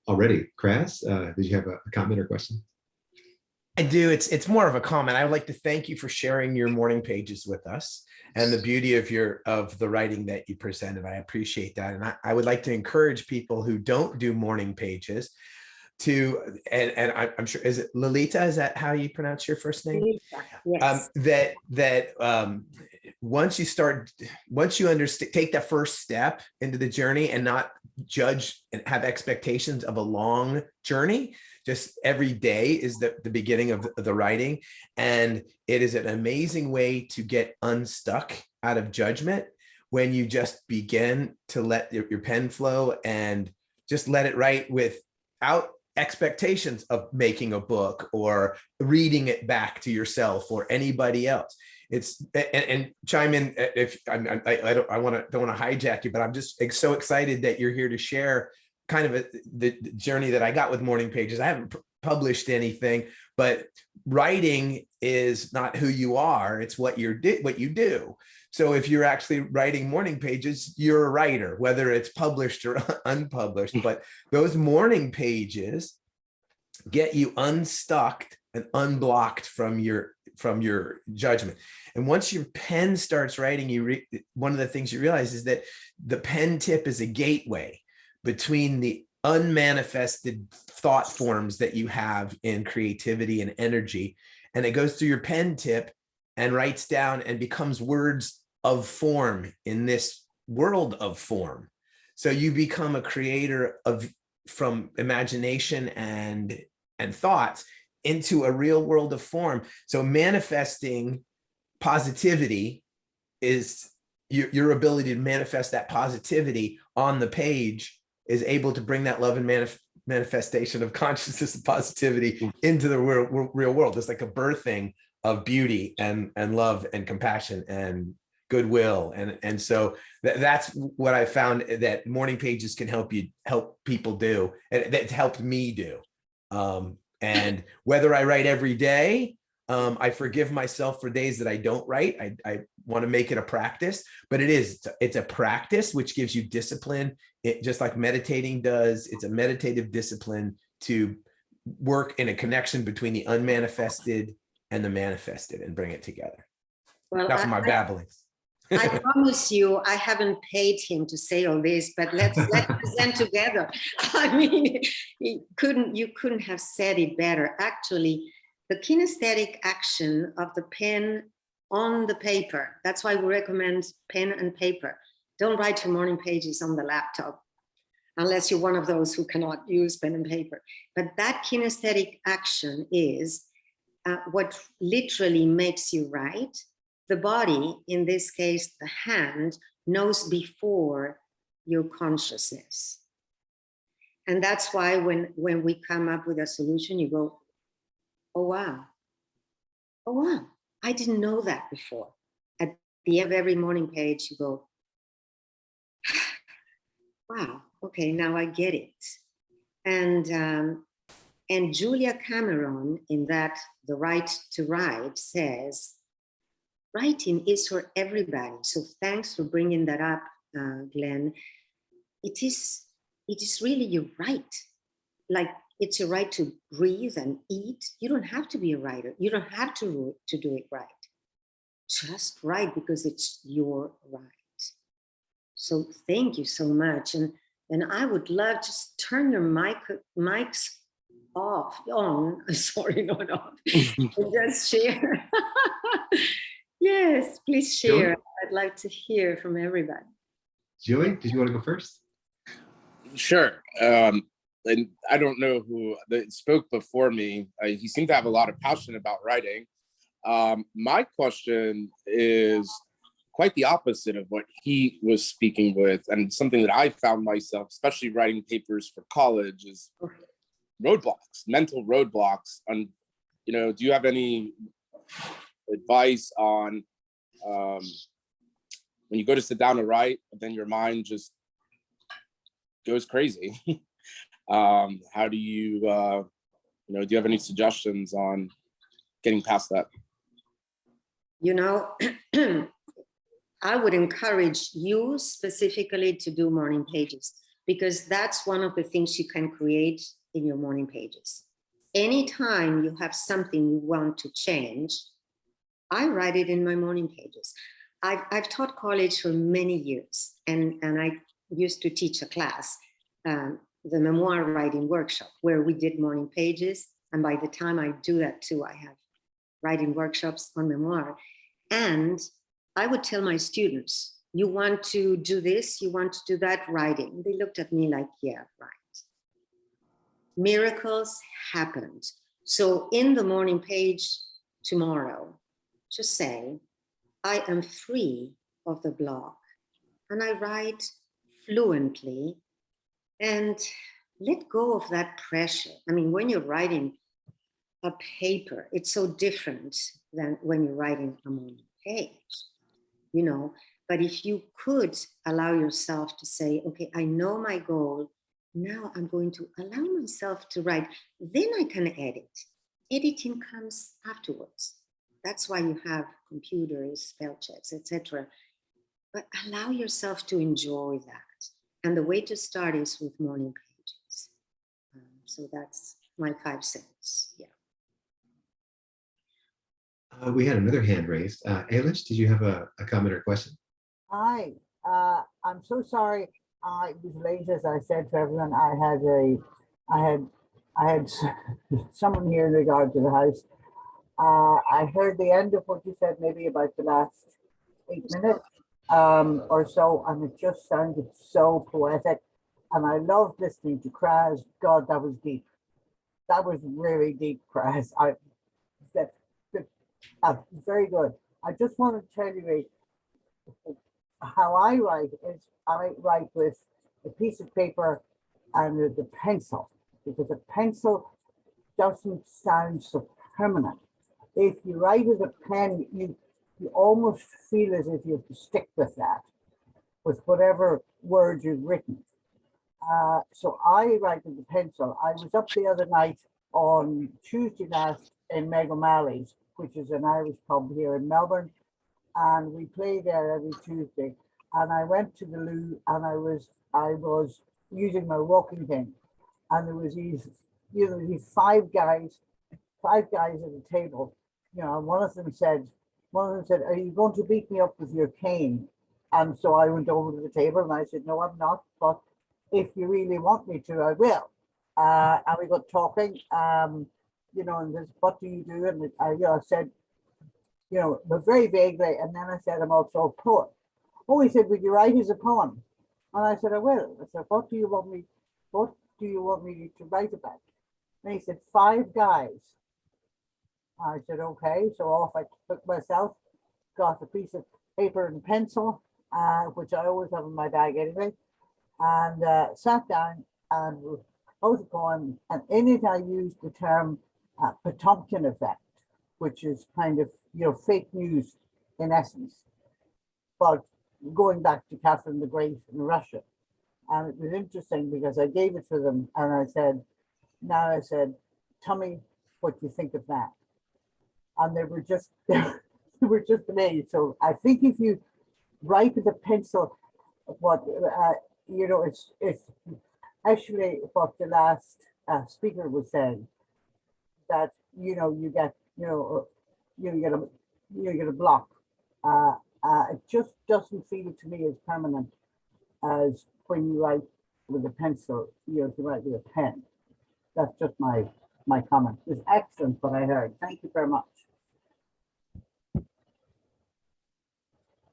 already. Kras, did you have a comment or question? I do. It's more of a comment. I would like to thank you for sharing your morning pages with us and the beauty of the writing that you presented. I appreciate that. And I would like to encourage people who don't do morning pages to, and I'm sure, is it Lilita? Is that how you pronounce your first name? Yes. Once you understand, take that first step into the journey and not judge and have expectations of a long journey. Just every day is the beginning of the writing. And it is an amazing way to get unstuck out of judgment when you just begin to let your pen flow and just let it write without expectations of making a book or reading it back to yourself or anybody else. And chime in if don't want to hijack you, but I'm just so excited that you're here to share kind of the journey that I got with morning pages. I haven't published anything, but writing is not who you are. It's what you do. So if you're actually writing morning pages, you're a writer, whether it's published or unpublished. But those morning pages get you unstuck and unblocked from your judgment. And once your pen starts writing, one of the things you realize is that the pen tip is a gateway between the unmanifested thought forms that you have in creativity and energy. And it goes through your pen tip and writes down and becomes words of form in this world of form. So you become a creator from imagination and thoughts into a real world of form. So manifesting positivity is your ability to manifest that positivity on the page is able to bring that love and manifestation of consciousness and positivity into the real world. It's like a birthing of beauty and love and compassion and goodwill. And so that's what I found that morning pages can help people do. And that's helped me do. And whether I write every day, I forgive myself for days that I don't write. I want to make it a practice, but it's a practice which gives you discipline. It just like meditating does. It's a meditative discipline to work in a connection between the unmanifested and the manifested and bring it together. Well, Enough of my babblings. I promise you, I haven't paid him to say all this, but let's present together. I mean, you couldn't have said it better. Actually, the kinesthetic action of the pen on the paper, that's why we recommend pen and paper. Don't write your morning pages on the laptop, unless you're one of those who cannot use pen and paper. But that kinesthetic action is what literally makes you write. The body, in this case, the hand, knows before your consciousness. And that's why when we come up with a solution, you go, oh, wow. Oh, wow. I didn't know that before. At the end of every morning page, you go, wow, okay, now I get it. And Julia Cameron, in that The Right to Write, says, writing is for everybody. So thanks for bringing that up, Glenn. It is really your right. Like it's your right to breathe and eat. You don't have to be a writer. You don't have to do it right. Just write because it's your right. So thank you so much. And I would love just turn your mics on, sorry, not off, and just share. Yes, please share. Joey? I'd like to hear from everybody. Joey, did you want to go first? Sure. And I don't know who spoke before me. He seemed to have a lot of passion about writing. My question is quite the opposite of what he was speaking with, and something that I found myself, especially writing papers for college, is roadblocks, mental roadblocks. And do you have any advice on when you go to sit down to write, but then your mind just goes crazy? How do you, do you have any suggestions on getting past that? I would encourage you specifically to do morning pages, because that's one of the things you can create in your morning pages. Anytime you have something you want to change, I write it in my morning pages. I've taught college for many years, and I used to teach a class, the memoir writing workshop, where we did morning pages. And by the time I do that too, I have writing workshops on memoir. And I would tell my students, you want to do this, you want to do that, writing. They looked at me like, yeah, right. Miracles happened. So in the morning page tomorrow, just say, I am free of the block, and I write fluently, and let go of that pressure. I mean, when you're writing a paper, it's so different than when you're writing a morning page, but if you could allow yourself to say, okay, I know my goal, now I'm going to allow myself to write, then I can edit. Editing comes afterwards. That's why you have computers, spell checks, etc. But allow yourself to enjoy that. And the way to start is with morning pages. So that's my 5 cents. Yeah. We had another hand raised. Ailish, did you have a comment or question? Hi, I'm so sorry. I was late, as I said to everyone. I had someone here in regard to the house. I heard the end of what you said, maybe about the last 8 minutes or so, and it just sounded so poetic. And I loved listening to Kraz. God, that was deep. That was really deep, Kraz. That very good. I just want to tell you how I write is I write with a piece of paper and with the pencil, because a pencil doesn't sound so permanent. If you write with a pen, you almost feel as if you have to stick with that, with whatever words you've written. So I write with the pencil. I was up the other night on Tuesday last in Meg O'Malley's, which is an Irish pub here in Melbourne, and we play there every Tuesday. And I went to the loo, and I was using my walking thing, and there was these five guys at the table. And one of them said, "Are you going to beat me up with your cane?" And so I went over to the table and I said, "No, I'm not, but if you really want me to, I will." And we got talking, and this, "What do you do?" And I said, but very vaguely. And then I said, "I'm also a poet." "Oh," he said, "would you write as a poem?" And I said, "I will." I said, what do you want me to write about?" And he said, "5 guys." I said, "Okay." So off I took myself, got a piece of paper and pencil, which I always have in my bag anyway, and sat down and wrote a poem. And in it, I used the term Potemkin effect, which is kind of, fake news in essence, but going back to Catherine the Great in Russia. And it was interesting because I gave it to them and I said, "Tell me what you think of that." And they were just amazed. So I think if you write with a pencil, it's actually what the last speaker was saying, that you get a block. It just doesn't feel to me as permanent as when you write with a pencil, to write with a pen. That's just my comment. It's excellent what I heard. Thank you very much.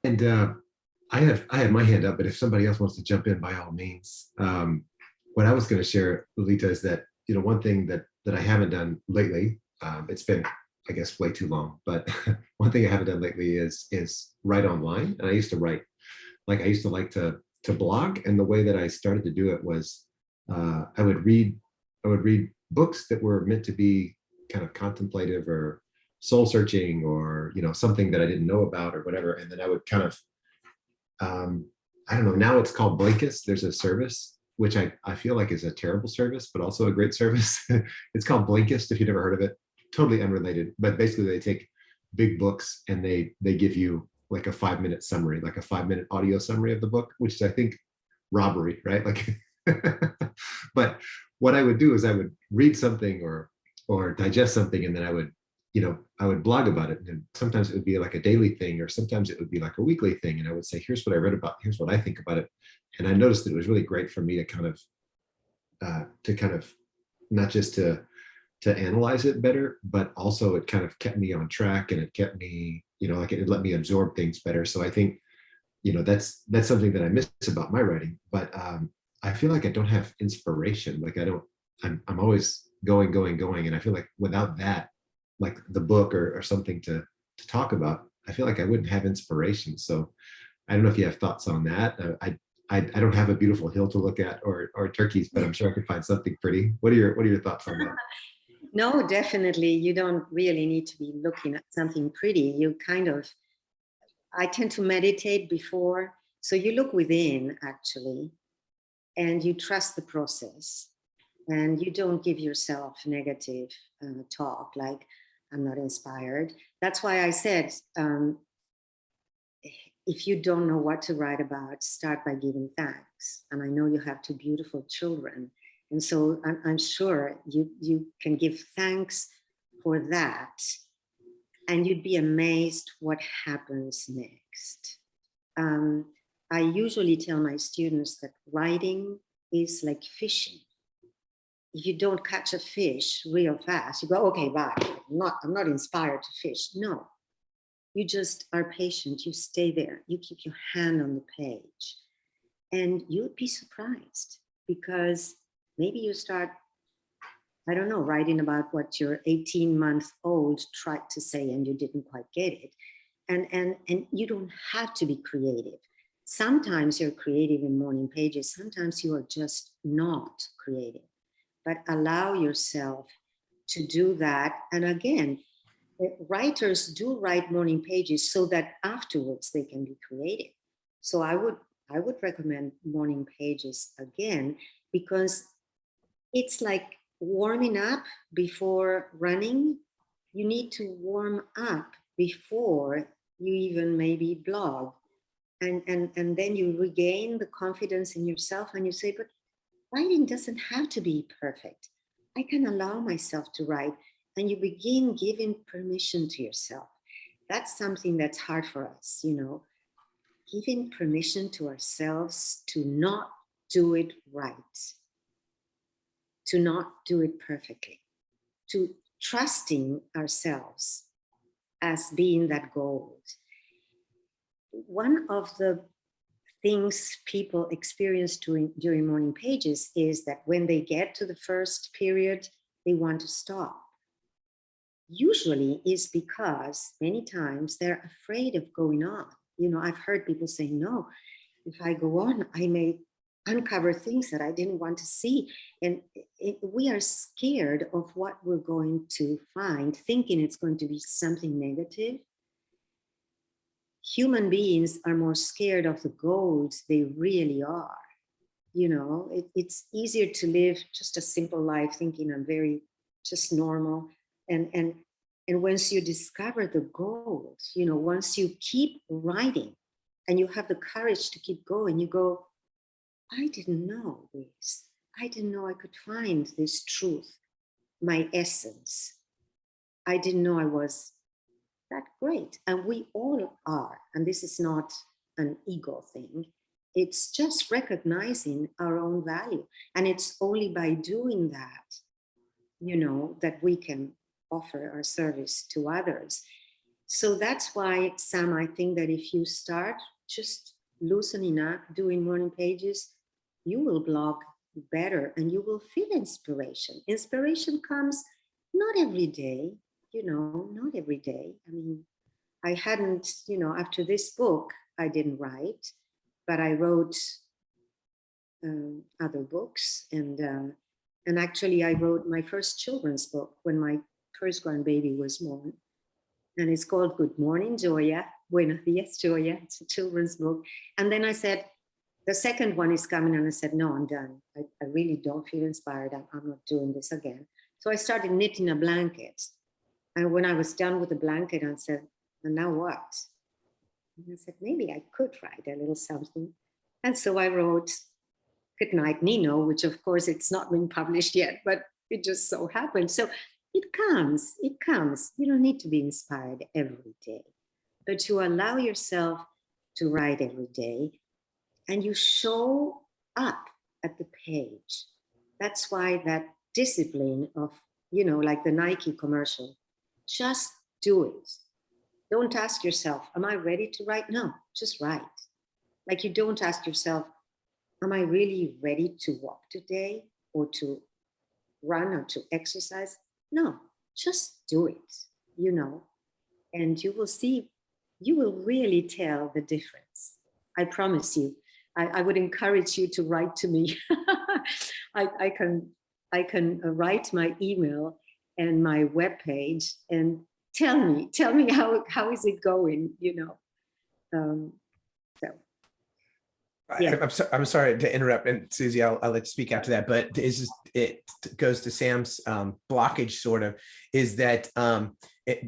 And I have my hand up, but if somebody else wants to jump in, by all means. What I was going to share, Lilita, is that one thing that I haven't done lately. It's been, I guess, way too long. But one thing I haven't done lately is write online. And I used to write, I used to like to blog. And the way that I started to do it was I would read books that were meant to be kind of contemplative or soul searching, or something that I didn't know about or whatever. And then I would kind of I don't know, now it's called Blinkist. There's a service which I feel like is a terrible service, but also a great service. It's called Blinkist, if you've never heard of it. Totally unrelated, but basically they take big books and they give you like a 5-minute summary, like a 5-minute audio summary of the book, which is, I think, robbery, right? But what I would do is I would read something or digest something, and then I would blog about it. And sometimes it would be like a daily thing, or sometimes it would be like a weekly thing. And I would say, "Here's what I read about, here's what I think about it." And I noticed that it was really great for me to kind of not just to analyze it better, but also it kind of kept me on track, and it kept me, it let me absorb things better. So I think, that's something that I miss about my writing. But I feel like I don't have inspiration. I'm always going. And I feel like without that, like the book or something to talk about, I feel like I wouldn't have inspiration. So I don't know if you have thoughts on that. I don't have a beautiful hill to look at or turkeys, but I'm sure I could find something pretty. What are your thoughts on that? No, definitely. You don't really need to be looking at something pretty. I tend to meditate before. So you look within, actually, and you trust the process, and you don't give yourself negative talk like, "I'm not inspired." That's why I said, if you don't know what to write about, start by giving thanks. And I know you have 2 beautiful children, And so I'm sure you can give thanks for that. And you'd be amazed what happens next. I usually tell my students that writing is like fishing. If you don't catch a fish real fast, you go, okay, bye. I'm not inspired to fish. No, you just are patient. You stay there. You keep your hand on the page. And you'll be surprised, because maybe you start, I don't know, writing about what your 18-month-old tried to say and you didn't quite get it. And you don't have to be creative. Sometimes you're creative in morning pages. Sometimes you are just not creative. But allow yourself to do that. And again, writers do write morning pages so that afterwards they can be creative. So I would recommend morning pages again, because it's like warming up before running. You need to warm up before you even maybe blog. And then you regain the confidence in yourself and you say, but writing doesn't have to be perfect. I can allow myself to write. And you begin giving permission to yourself. That's something that's hard for us, you know, giving permission to ourselves to not do it right, to not do it perfectly, to trusting ourselves as being that gold. One of the things people experience during morning pages is that when they get to the first period, they want to stop. Usually is because many times they're afraid of going on. You know, I've heard people say, no, if I go on, I may uncover things that I didn't want to see. And we are scared of what we're going to find, thinking it's going to be something negative. Human beings are more scared of the gold they really are. You know, it's easier to live just a simple life thinking I'm very just normal. And once you discover the gold, you know, once you keep writing and you have the courage to keep going, you go, I didn't know this. I didn't know I could find this truth, my essence. I didn't know I was that great. And we all are. And this is not an ego thing. It's just recognizing our own value. And it's only by doing that, you know, that we can offer our service to others. So that's why, Sam, I think that if you start just loosening up, doing morning pages, you will blog better and you will feel inspiration. Inspiration comes not every day, you know, not every day. I mean, I hadn't, you know, after this book, I didn't write, but I wrote other books. And actually I wrote my first children's book when my first grandbaby was born. And it's called Good Morning, Joya. Buenos dias, Joya. It's a children's book. And then I said, the second one is coming. And I said, no, I'm done. I really don't feel inspired. I'm not doing this again. So I started knitting a blanket. And when I was done with the blanket, I said, and now what? And I said, maybe I could write a little something. And so I wrote Good Night, Nino, which of course it's not been published yet, but it just so happened. So it comes. You don't need to be inspired every day, but you allow yourself to write every day and you show up at the page. That's why that discipline of, you know, like the Nike commercial, just do it. Don't ask yourself, am I ready to write? No, just write. Like you don't ask yourself, am I really ready to walk today or to run or to exercise? No, just do it, you know, and you will see, you will really tell the difference. I promise you. I would encourage you to write to me. I can write my email and my webpage and tell me how is it going, you know. Yeah. I'm sorry to interrupt, and Susie, I'll let you speak after that. But it goes to Sam's blockage, sort of, is that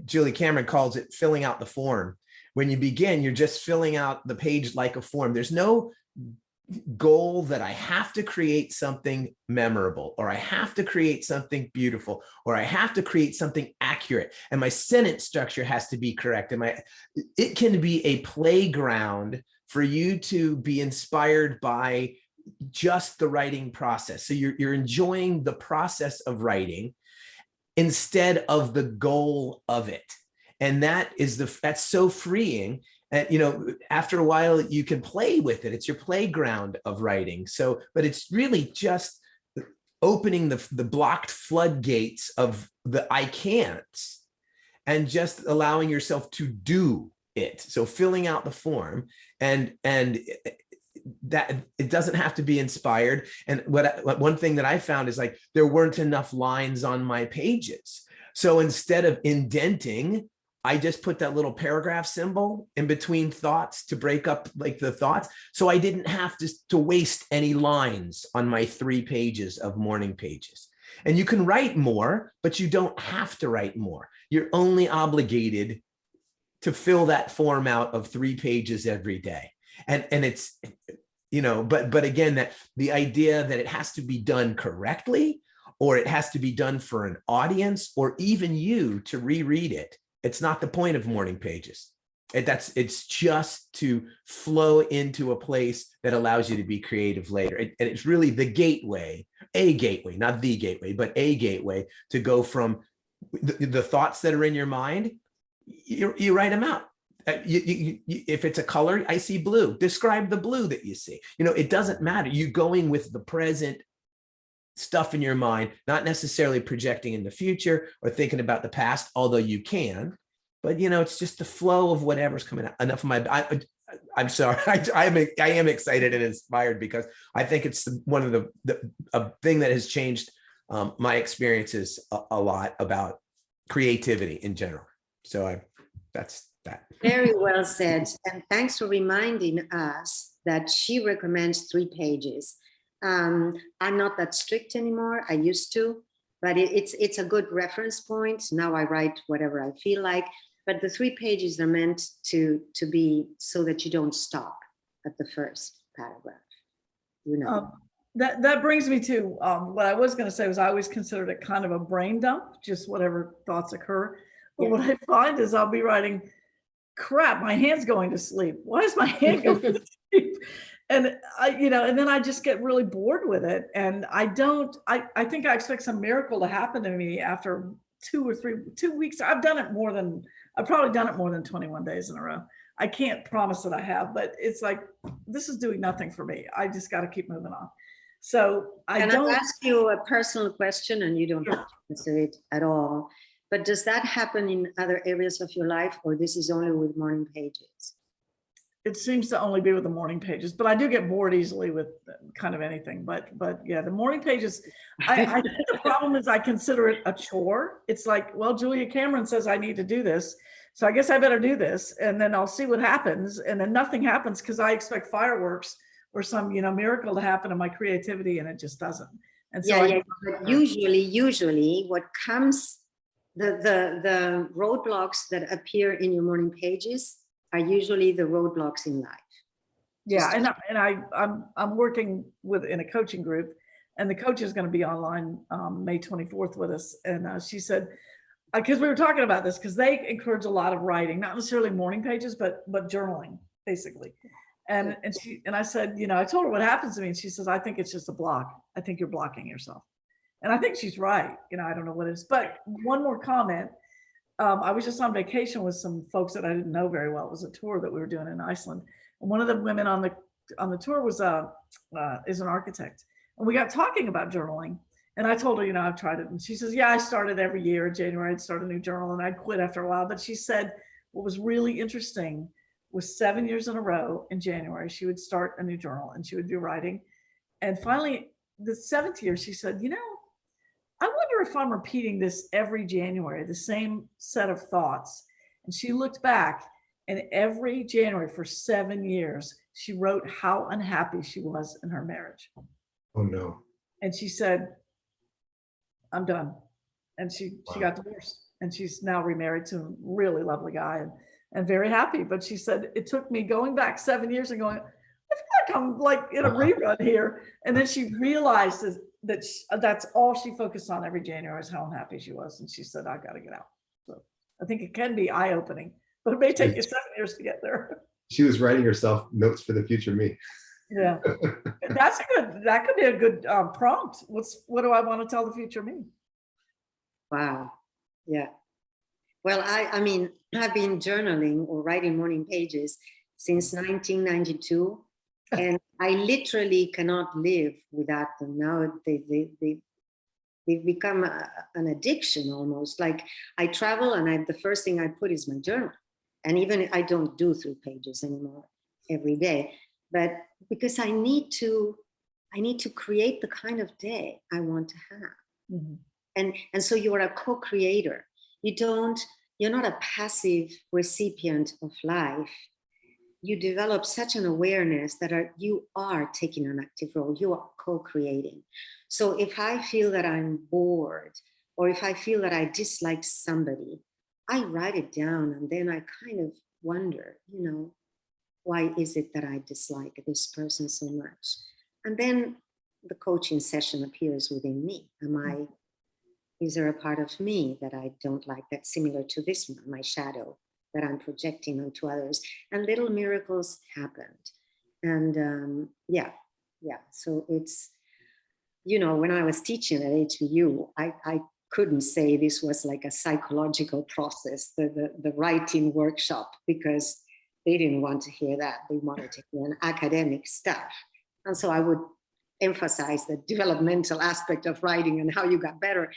Julie Cameron calls it filling out the form. When you begin, you're just filling out the page like a form. There's no goal that I have to create something memorable, or I have to create something beautiful, or I have to create something accurate, and my sentence structure has to be correct. And it can be a playground for you to be inspired by just the writing process. So you're enjoying the process of writing instead of the goal of it. And that's so freeing. And, you know, after a while you can play with it. It's your playground of writing. So, but it's really just opening the blocked floodgates of the I can'ts and just allowing yourself to do it. So filling out the form, and that it doesn't have to be inspired. And one thing that I found is, like, there weren't enough lines on my pages. So instead of indenting, I just put that little paragraph symbol in between thoughts to break up like the thoughts. So I didn't have to waste any lines on my 3 pages of morning pages. And you can write more, but you don't have to write more. You're only obligated to fill that form out of 3 pages every day. And it's, you know, but again, that the idea that it has to be done correctly, or it has to be done for an audience, or even you to reread it. It's not the point of morning pages. It's just to flow into a place that allows you to be creative later. And it's really the gateway, a gateway, not the gateway, but a gateway to go from the thoughts that are in your mind. You write them out. If it's a color, I see blue. Describe the blue that you see. You know, it doesn't matter. You're going with the present stuff in your mind, not necessarily projecting in the future or thinking about the past, although you can. But, you know, it's just the flow of whatever's coming out. Enough of my, I'm sorry. I am excited and inspired because I think it's one of a thing that has changed my experiences a lot about creativity in general. So that's that. Very well said. And thanks for reminding us that she recommends 3 pages. I'm not that strict anymore. I used to, but it's a good reference point. Now I write whatever I feel like, but the 3 pages are meant to be so that you don't stop at the first paragraph. You know. That brings me to what I was going to say was I always considered it kind of a brain dump, just whatever thoughts occur. But what I find is I'll be writing, crap, my hand's going to sleep. Why is my hand going to sleep? And you know, and then I just get really bored with it. And I think I expect some miracle to happen to me after 2 weeks. I've probably done it more than 21 days in a row. I can't promise that I have, but it's like, this is doing nothing for me. I just got to keep moving on. So I'll ask you a personal question, and you don't have to answer it at all. But does that happen in other areas of your life, or this is only with morning pages? It seems to only be with the morning pages, but I do get bored easily with kind of anything. But yeah, the morning pages, I think the problem is I consider it a chore. It's like, well, Julia Cameron says I need to do this, so I guess I better do this, and then I'll see what happens. And then nothing happens because I expect fireworks or some, you know, miracle to happen in my creativity, and it just doesn't. And so But usually what comes, the roadblocks that appear in your morning pages are usually the roadblocks in life. Yeah, I'm working in a coaching group, and the coach is going to be online May 24th with us. And she said, because we were talking about this, because they encourage a lot of writing, not necessarily morning pages, but journaling, basically. And I said, you know, I told her what happens to me, and she says, I think it's just a block. I think you're blocking yourself. And I think she's right. You know, I don't know what it is. But one more comment. I was just on vacation with some folks that I didn't know very well. It was a tour that we were doing in Iceland. And one of the women on the tour was is an architect. And we got talking about journaling. And I told her, you know, I've tried it. And she says, yeah, I started every year in January. I'd start a new journal, and I'd quit after a while. But she said what was really interesting was 7 years in a row in January, she would start a new journal and she would be writing. And finally, the 7th year, she said, you know, I wonder if I'm repeating this every January, the same set of thoughts. And she looked back, and every January for 7 years, she wrote how unhappy she was in her marriage. Oh, no. And she said, I'm done. And she got divorced, and she's now remarried to a really lovely guy and very happy. But she said, it took me going back 7 years and going, like I'm like in a rerun here. And then she realizes that that's all she focused on every January is how unhappy she was. And she said, I got to get out. So I think it can be eye-opening, but it may take you 7 years to get there. She was writing herself notes for the future me. Yeah, that's good. That could be a good prompt. What do I want to tell the future me? Wow. Yeah. Well, I mean, I've been journaling or writing morning pages since 1992, and I literally cannot live without them. Now they've become an addiction almost. Like I travel and the first thing I put is my journal. And even I don't do 3 pages anymore every day, but because I need to create the kind of day I want to have. Mm-hmm. And so you are a co-creator. You're not a passive recipient of life. You develop such an awareness that you are taking an active role. You are co-creating. So if I feel that I'm bored, or if I feel that I dislike somebody, I write it down, and then I kind of wonder, why is it that I dislike this person so much? And then the coaching session appears within me. Is there a part of me that I don't like that's similar to this one, my shadow, that I'm projecting onto others? And little miracles happened. And so it's, when I was teaching at HBU, I couldn't say this was like a psychological process, the writing workshop, because they didn't want to hear that. They wanted to hear an academic stuff. And so I would emphasize the developmental aspect of writing and how you got better.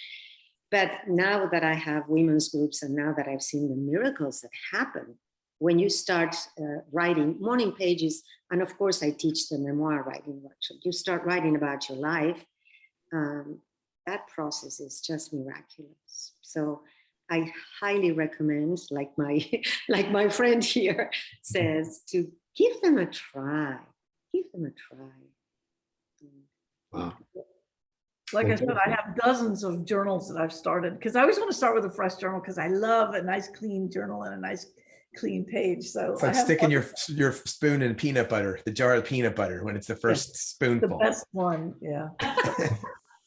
But now that I have women's groups, and now that I've seen the miracles that happen when you start writing morning pages, and of course I teach the memoir writing workshop, you start writing about your life, that process is just miraculous. So I highly recommend, like my friend here says, to give them a try. Give them a try. Wow. Like I said, I have dozens of journals that I've started, because I always want to start with a fresh journal, because I love a nice clean journal and a nice clean page. So it's like sticking your spoon in peanut butter, the jar of peanut butter, when it's the first spoonful. The best one, yeah.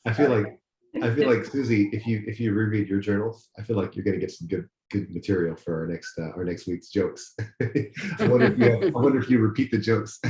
I feel like Susie, if you reread your journals, I feel like you're going to get some good material for our next week's jokes. I wonder if you repeat the jokes.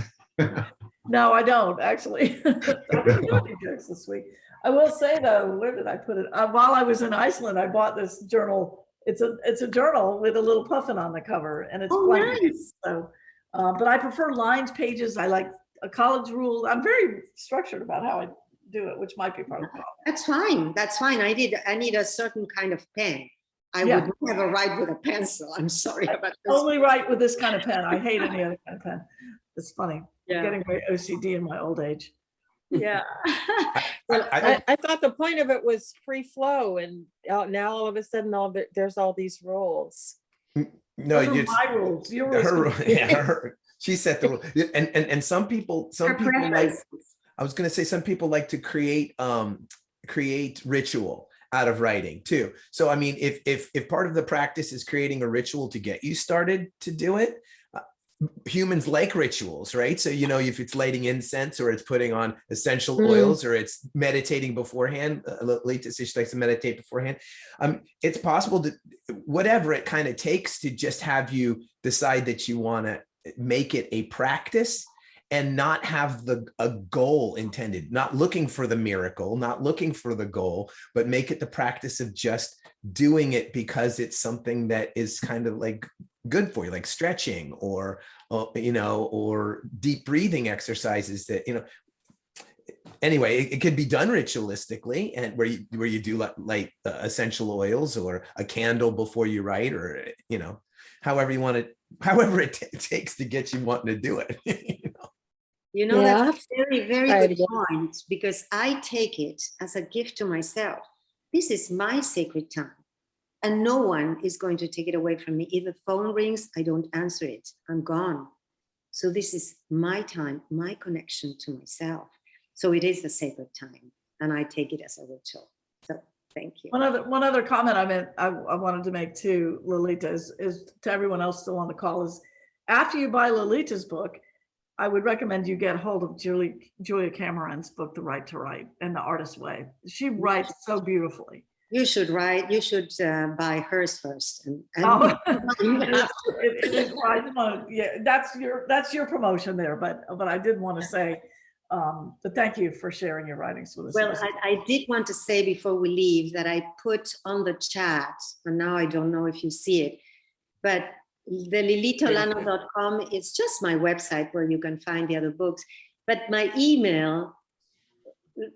No, I don't actually. I didn't do any jokes this week. I will say though, where did I put it? While I was in Iceland, I bought this journal. It's a journal with a little puffin on the cover, and it's blank. Nice. So, but I prefer lined pages. I like a college rule. I'm very structured about how I do it, which might be part of the problem. That's fine. That's fine. I need a certain kind of pen. I would never write with a pencil. I'm sorry about this. Only write with this kind of pen. I hate any other kind of pen. It's funny. Yeah. Getting very OCD in my old age. Yeah. I thought the point of it was free flow, and now all of a sudden there's all these rules. No, it's my rules. Your rules. She set the rule. And some people like, I was going to say, some people like to create ritual out of writing too. So I mean, if part of the practice is creating a ritual to get you started to do it, humans like rituals, right? So, if it's lighting incense, or it's putting on essential oils, or it's meditating beforehand, Lilita says she likes to meditate beforehand. It's possible to, whatever it kind of takes, to just have you decide that you want to make it a practice and not have a goal intended, not looking for the miracle, not looking for the goal, but make it the practice of just doing it because it's something that is kind of like good for you, like stretching or deep breathing exercises that, anyway, it could be done ritualistically, and where you do like essential oils or a candle before you write, or, however you want it, however it takes to get you wanting to do it. That's a very, very good point, because I take it as a gift to myself. This is my sacred time, and no one is going to take it away from me. If the phone rings, I don't answer it. I'm gone. So this is my time, my connection to myself. So it is a sacred time, and I take it as a ritual. So thank you. One other comment I wanted to make too, Lilita, is to everyone else still on the call, is after you buy Lilita's book, I would recommend you get hold of Julia Cameron's book, The Right to Write and The Artist's Way. She writes so beautifully. You should buy hers first. Oh, it is, well, I didn't want to, yeah, that's your promotion there, but I did want to say, but thank you for sharing your writings with us. Well, I did want to say before we leave that I put on the chat, and now I don't know if you see it, but the lilitaolano.com is just my website where you can find the other books. But my email,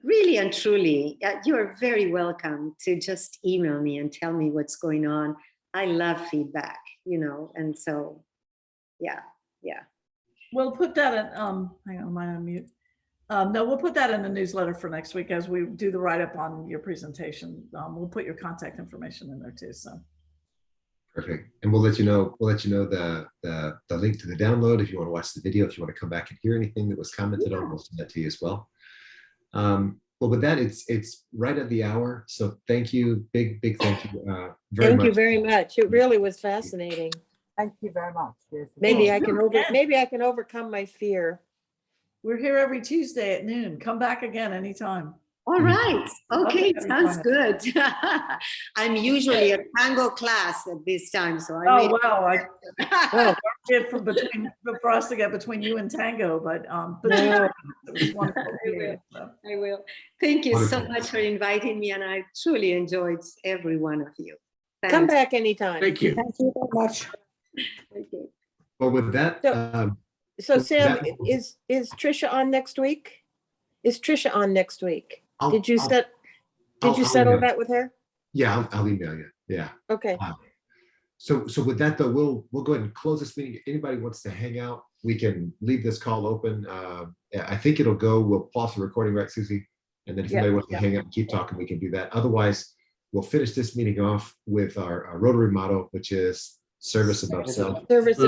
really and truly, you are very welcome to just email me and tell me what's going on. I love feedback, and so, yeah. We'll put that in, hang on, am I on mute? No, we'll put that in the newsletter for next week as we do the write-up on your presentation. We'll put your contact information in there too, so. Perfect. And we'll let you know the link to the download if you want to watch the video. If you want to come back and hear anything that was commented on, we'll send that to you as well. Well, with that, it's right at the hour. So thank you, big thank you very much. Thank you very much. It really was fascinating. Thank you very much. Yes. Maybe I can overcome my fear. We're here every Tuesday at noon. Come back again anytime. All right. Okay, sounds good. I'm usually a tango class at this time, so I for us to get between you and tango, but I will. Thank you so much for inviting me, and I truly enjoyed every one of you. Thanks. Come back anytime. Thank you. Thank you very much. Okay. Well, with that, So Sam, is Trisha on next week? Is Trisha on next week? Did you settle that with her? Yeah, I'll email you. Yeah. Okay. So with that though, we'll go ahead and close this meeting. If anybody wants to hang out, we can leave this call open. I think it'll go. We'll pause the recording, right, Susie? And then if anybody wants to hang out and keep talking, we can do that. Otherwise, we'll finish this meeting off with our Rotary motto, which is service above self. Service